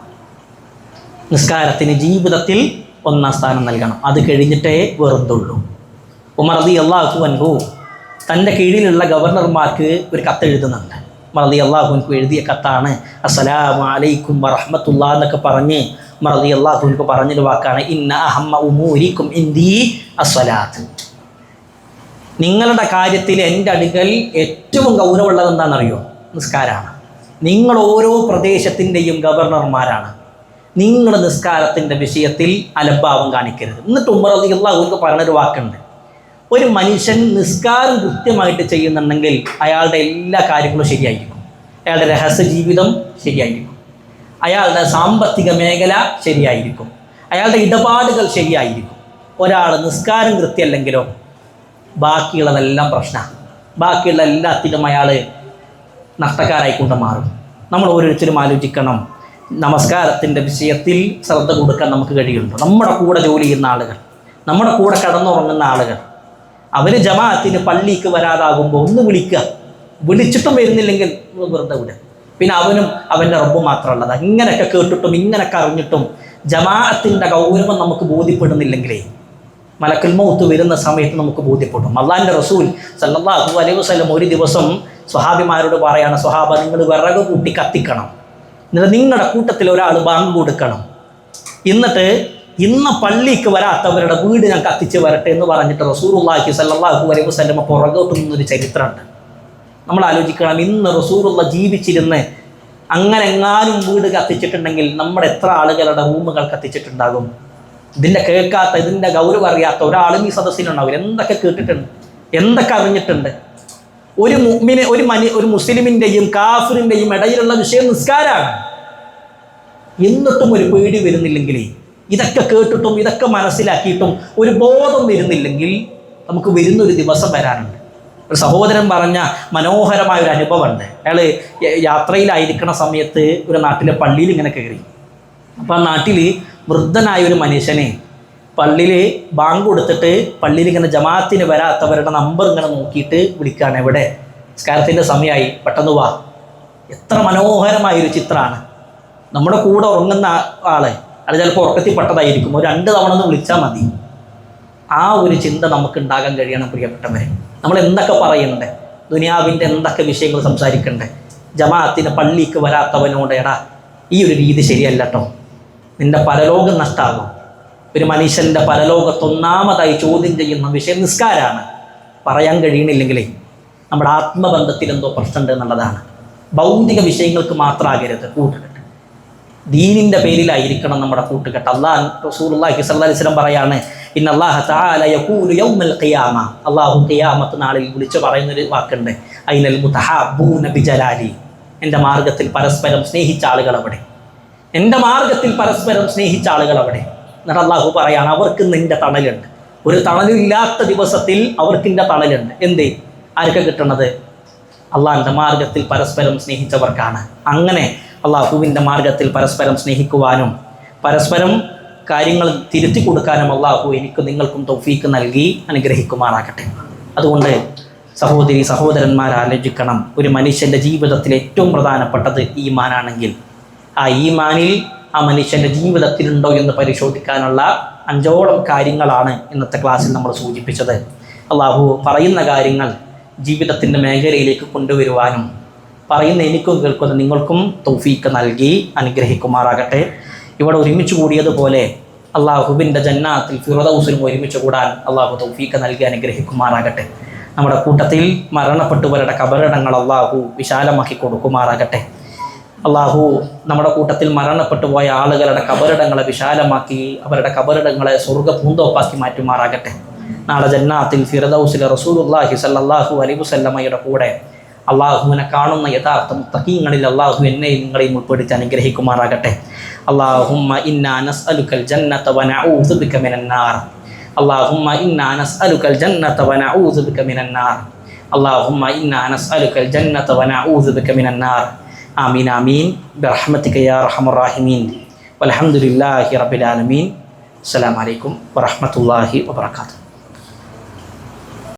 നിസ്കാരത്തിന് ജീവിതത്തിൽ ഒന്നാം സ്ഥാനം നൽകണം. അത് കഴിഞ്ഞിട്ടേ വെറുതുള്ളൂ. ഉമർ റളിയല്ലാഹു അൻഹു തൻ്റെ കീഴിലുള്ള ഗവർണർമാർക്ക് ഒരു കത്ത് എഴുതുന്നുണ്ട്. ഉമർ റളിയല്ലാഹു അൻഹു എഴുതിയ കത്താണ് അസ്സലാമു അലൈക്കും വറഹ്മത്തുള്ളാഹി എന്നൊക്കെ പറഞ്ഞ് ഉമർ റളിയല്ലാഹു അൻഹു പറഞ്ഞൊരു വാക്കാണ്, ഇന്ന അഹമ്മ ഉമൂരിക്കും ഇന്ദി അസ്സലാത്ത്. നിങ്ങളുടെ കാര്യത്തിൽ എൻ്റെ അടുക്കൽ ഏറ്റവും ഗൗരവമുള്ളത് എന്താണെന്നറിയോ? നിസ്കാരമാണ്. നിങ്ങൾ ഓരോ പ്രദേശത്തിൻ്റെയും ഗവർണർമാരാണ്. നിങ്ങൾ നിസ്കാരത്തിൻ്റെ വിഷയത്തിൽ അലംഭാവം കാണിക്കരുത്. എന്നിട്ട് ഉമർ റളിയല്ലാഹു അൻഹു പറഞ്ഞൊരു വാക്കുണ്ട്, ഒരു മനുഷ്യൻ നിസ്കാരം കൃത്യമായിട്ട് ചെയ്യുന്നുണ്ടെങ്കിൽ അയാളുടെ എല്ലാ കാര്യങ്ങളും ശരിയായിരിക്കും. അയാളുടെ രഹസ്യ ജീവിതം ശരിയായിരിക്കും, അയാളുടെ സാമ്പത്തിക മേഖല ശരിയായിരിക്കും, അയാളുടെ ഇടപാടുകൾ ശരിയായിരിക്കും. ഒരാൾ നിസ്കാരം കൃത്യമല്ലെങ്കിലോ ബാക്കിയുള്ളതെല്ലാം പ്രശ്നമാണ്. ബാക്കിയുള്ള എല്ലാത്തിലും അയാൾ നഷ്ടക്കാരായിക്കൊണ്ട് മാറും. നമ്മൾ ഓരോരുത്തരും ആലോചിക്കണം, നമസ്കാരത്തിൻ്റെ വിഷയത്തിൽ ശ്രദ്ധ കൊടുക്കാൻ നമുക്ക് കഴിയുന്നുണ്ടോ? നമ്മുടെ കൂടെ ജോലി ചെയ്യുന്ന ആളുകൾ, നമ്മുടെ കൂടെ കടന്നുറങ്ങുന്ന ആളുകൾ, അവർ ജമാഅത്തിന് പള്ളിക്ക് വരാതാകുമ്പോൾ ഒന്ന് വിളിക്കുക, വിളിച്ചിട്ടും വരുന്നില്ലെങ്കിൽ വെറുതെ വിടുക. പിന്നെ അവനും അവൻ്റെ റബ്ബ് മാത്രമുള്ളത്. ഇങ്ങനെയൊക്കെ കേട്ടിട്ടും ഇങ്ങനെയൊക്കെ അറിഞ്ഞിട്ടും ജമാഅത്തിൻ്റെ ഗൗരവം നമുക്ക് ബോധ്യപ്പെടുന്നില്ലെങ്കിലേ മലക്കുൽ മൗത്ത് വരുന്ന സമയത്ത് നമുക്ക് ബോധ്യപ്പെടും. അള്ളാഹിൻ്റെ റസൂൽ സല്ലല്ലാഹു അലൈഹി വസല്ലം ഒരു ദിവസം സ്വഹാബിമാരോട് പറയാണ്, സ്വഹാബ നിങ്ങൾ വിറക് കൂട്ടി കത്തിക്കണം, എന്നിട്ട് നിങ്ങളുടെ കൂട്ടത്തിൽ ഒരാൾ ബാങ്ക് കൊടുക്കണം, എന്നിട്ട് ഇന്ന് പള്ളിക്ക് വരാത്തവരുടെ വീട് ഞാൻ കത്തിച്ച് വരട്ടെ എന്ന് പറഞ്ഞിട്ട് റസൂലുള്ളാഹി സല്ലല്ലാഹു അലൈഹി വസല്ലം പുറകോട്ട് നിന്നൊരു ചരിത്രമുണ്ട്. നമ്മൾ ആലോചിക്കണം, ഇന്ന് റസൂലുള്ള ജീവിച്ചിരുന്ന് അങ്ങനെ എങ്ങാനും വീട് കത്തിച്ചിട്ടുണ്ടെങ്കിൽ നമ്മുടെ എത്ര ആളുകളുടെ റൂമുകൾ കത്തിച്ചിട്ടുണ്ടാകും? ഇതിൻ്റെ കേൾക്കാത്ത, ഇതിൻ്റെ ഗൗരവം അറിയാത്ത ഒരാളും ഈ സദസ്സിലുണ്ടാവില്ല. എന്തൊക്കെ കേട്ടിട്ടുണ്ട്, എന്തൊക്കെ അറിഞ്ഞിട്ടുണ്ട്. ഒരു മുസ്ലിമിൻ്റെയും കാഫിറിൻ്റെയും ഇടയിലുള്ള വിഷയം നിസ്കാരമാണ്. എന്നിട്ടും ഒരു പേടി വരുന്നില്ലെങ്കിൽ, ഇതൊക്കെ കേട്ടിട്ടും ഇതൊക്കെ മനസ്സിലാക്കിയിട്ടും ഒരു ബോധം വരുന്നില്ലെങ്കിൽ നമുക്ക് വരുന്നൊരു ദിവസം വരാനുണ്ട്. ഒരു സഹോദരൻ പറഞ്ഞ മനോഹരമായ ഒരു അനുഭവമുണ്ട്. അയാൾ യാത്രയിലായിരിക്കണ സമയത്ത് ഒരു നാട്ടിലെ പള്ളിയിൽ ഇങ്ങനെ കയറി. അപ്പോൾ ആ നാട്ടിൽ വൃദ്ധനായ ഒരു മനുഷ്യനെ പള്ളിയിൽ ബാങ്ക് കൊടുത്തിട്ട് പള്ളിയിൽ ഇങ്ങനെ ജമാഅത്തിന് വരാത്തവരുടെ നമ്പർ ഇങ്ങനെ നോക്കിയിട്ട് വിളിക്കുകയാണ്, എവിടെ നിസ്കാരത്തിൻ്റെ സമയമായി, പെട്ടെന്ന് വാ. എത്ര മനോഹരമായൊരു ചിത്രമാണ്. നമ്മുടെ കൂടെ ഉറങ്ങുന്ന ആളെ അത് ചിലപ്പോൾ ഉറക്കത്തിൽ പെട്ടതായിരിക്കും, ഒരു 2 തവണ ഒന്ന് വിളിച്ചാൽ മതി. ആ ഒരു ചിന്ത നമുക്ക് ഉണ്ടാകാൻ കഴിയണം പ്രിയപ്പെട്ടവരെ. നമ്മൾ എന്തൊക്കെ പറയണ്ടേ, ദുനിയാവിൻ്റെ എന്തൊക്കെ വിഷയങ്ങൾ സംസാരിക്കണ്ടേ, ജമാഅത്തിന് പള്ളിക്ക് വരാത്തവനോട് എടാ ഈ ഒരു രീതി ശരിയല്ല കേട്ടോ, നിൻ്റെ പരലോകം നഷ്ടമാകും. ഒരു മനുഷ്യൻ്റെ പരലോകത്തൊന്നാമതായി ചോദ്യം ചെയ്യുന്ന വിഷയം നിസ്കാരമാണ്. പറയാൻ കഴിയണില്ലെങ്കിലേ നമ്മുടെ ആത്മബന്ധത്തിൽ എന്തോ പ്രശ്നമുണ്ട് എന്നുള്ളതാണ്. ഭൗതിക വിഷയങ്ങൾക്ക് മാത്രമാകരുത് കൂട്ടുകെട്ട്, ദീനിൻ്റെ പേരിലായിരിക്കണം നമ്മുടെ കൂട്ടുകെട്ട്. റസൂലുള്ളാഹി സ്വല്ലല്ലാഹി അലൈഹി വസല്ലം പറയാണ്, ഇന്നല്ലാഹ തആല യഖൂലു യൗമൽ ഖിയാമ, അല്ലാഹു ഖിയാമത്ത് നാളിൽ വിളിച്ചു പറയുന്നൊരു വാക്കുണ്ട്, ഐനൽ മുതഹാബ്ബൂന ബിജലാലി, എൻ്റെ മാർഗത്തിൽ പരസ്പരം സ്നേഹിച്ച ആളുകൾ അവിടെ, എൻ്റെ മാർഗത്തിൽ പരസ്പരം സ്നേഹിച്ച ആളുകൾ അവിടെ. എന്നിട്ട് അല്ലാഹു പറയാണ്, അവർക്ക് നിൻ്റെ തണലുണ്ട്. ഒരു തണലില്ലാത്ത ദിവസത്തിൽ അവർക്കിൻ്റെ തണലുണ്ട്. എന്തേ? ആർക്ക് കിട്ടണത്? അള്ളാഹിൻ്റെ മാർഗത്തിൽ പരസ്പരം സ്നേഹിച്ചവർക്കാണ്. അങ്ങനെ അള്ളാഹുവിൻ്റെ മാർഗത്തിൽ പരസ്പരം സ്നേഹിക്കുവാനും പരസ്പരം കാര്യങ്ങൾ തിരുത്തി കൊടുക്കാനും അള്ളാഹു എനിക്കും നിങ്ങൾക്കും തൗഫീക്ക് നൽകി അനുഗ്രഹിക്കുമാറാകട്ടെ. അതുകൊണ്ട് സഹോദരി സഹോദരന്മാർ ആലോചിക്കണം, ഒരു മനുഷ്യൻ്റെ ജീവിതത്തിൽ ഏറ്റവും പ്രധാനപ്പെട്ടത് ഈമാനാണെങ്കിൽ ആ ഈമാനിൽ ആ മനുഷ്യൻ്റെ ജീവിതത്തിലുണ്ടോ എന്ന് പരിശോധിക്കാനുള്ള 5ഓളം കാര്യങ്ങളാണ് ഇന്നത്തെ ക്ലാസ്സിൽ നമ്മൾ സൂചിപ്പിച്ചത്. അള്ളാഹു പറയുന്ന കാര്യങ്ങൾ ജീവിതത്തിൻ്റെ മേഖലയിലേക്ക് കൊണ്ടുവരുവാനും പറയുന്ന എനിക്കും കേൾക്കുന്ന നിങ്ങൾക്കും തൗഫീക്ക് നൽകി അനുഗ്രഹിക്കുമാറാകട്ടെ. ഇവിടെ ഒരുമിച്ച് കൂടിയതുപോലെ അള്ളാഹുവിൻ്റെ ജന്നാത്തിൽ ഫിർദൗസിലും ഒരുമിച്ച് കൂടാൻ അള്ളാഹു തൗഫീക്ക് നൽകി അനുഗ്രഹിക്കുമാറാകട്ടെ. നമ്മുടെ കൂട്ടത്തിൽ മരണപ്പെട്ടവരുടെ കബറിടങ്ങൾ അള്ളാഹു വിശാലമാക്കി കൊടുക്കുമാറാകട്ടെ. അള്ളാഹു നമ്മുടെ കൂട്ടത്തിൽ മരണപ്പെട്ടു പോയ ആളുകളുടെ കബറിടങ്ങളെ വിശാലമാക്കി അവരുടെ കബറിടങ്ങളെ സ്വർഗ്ഗ പൂന്തോപ്പാക്കി മാറ്റുമാറാകട്ടെ. നാളെ ജന്നാത്തിൽ ഫിർദൗസിലെ റസൂലുള്ളാഹി സ്വല്ലല്ലാഹു അലൈഹി വസല്ലമയുടെ കൂടെ അള്ളാഹുവിനെ കാണുന്ന യഥാർത്ഥ മുത്തഖീങ്ങളിൽ അള്ളാഹു എന്നെയും നിങ്ങളെയും ഉൾപ്പെടുത്തി അനുഗ്രഹിക്കുമാറാകട്ടെ. അല്ലാഹുമ്മ ഇന്നാ നസ്അലുക്കൽ ജന്നത വനഊദു ബിക മിനന്നാർ. അല്ലാഹുമ്മ ഇന്നാ നസ്അലുക്കൽ ജന്നത വനഊദു ബിക മിനന്നാർ. അല്ലാഹുമ്മ ഇന്നാ നസ്അലുക്കൽ ജന്നത വനഊദു ബിക മിനന്നാർ. ആമീൻ ആമീൻ ബിറഹ്മതിക യാ അർഹമർ റഹീമീൻ. വൽഹംദുലില്ലാഹി റബ്ബിൽ ആലമീൻ. അസ്സലാമു അലൈക്കും വറഹ്മത്തുള്ളാഹി വബറകാതുഹു.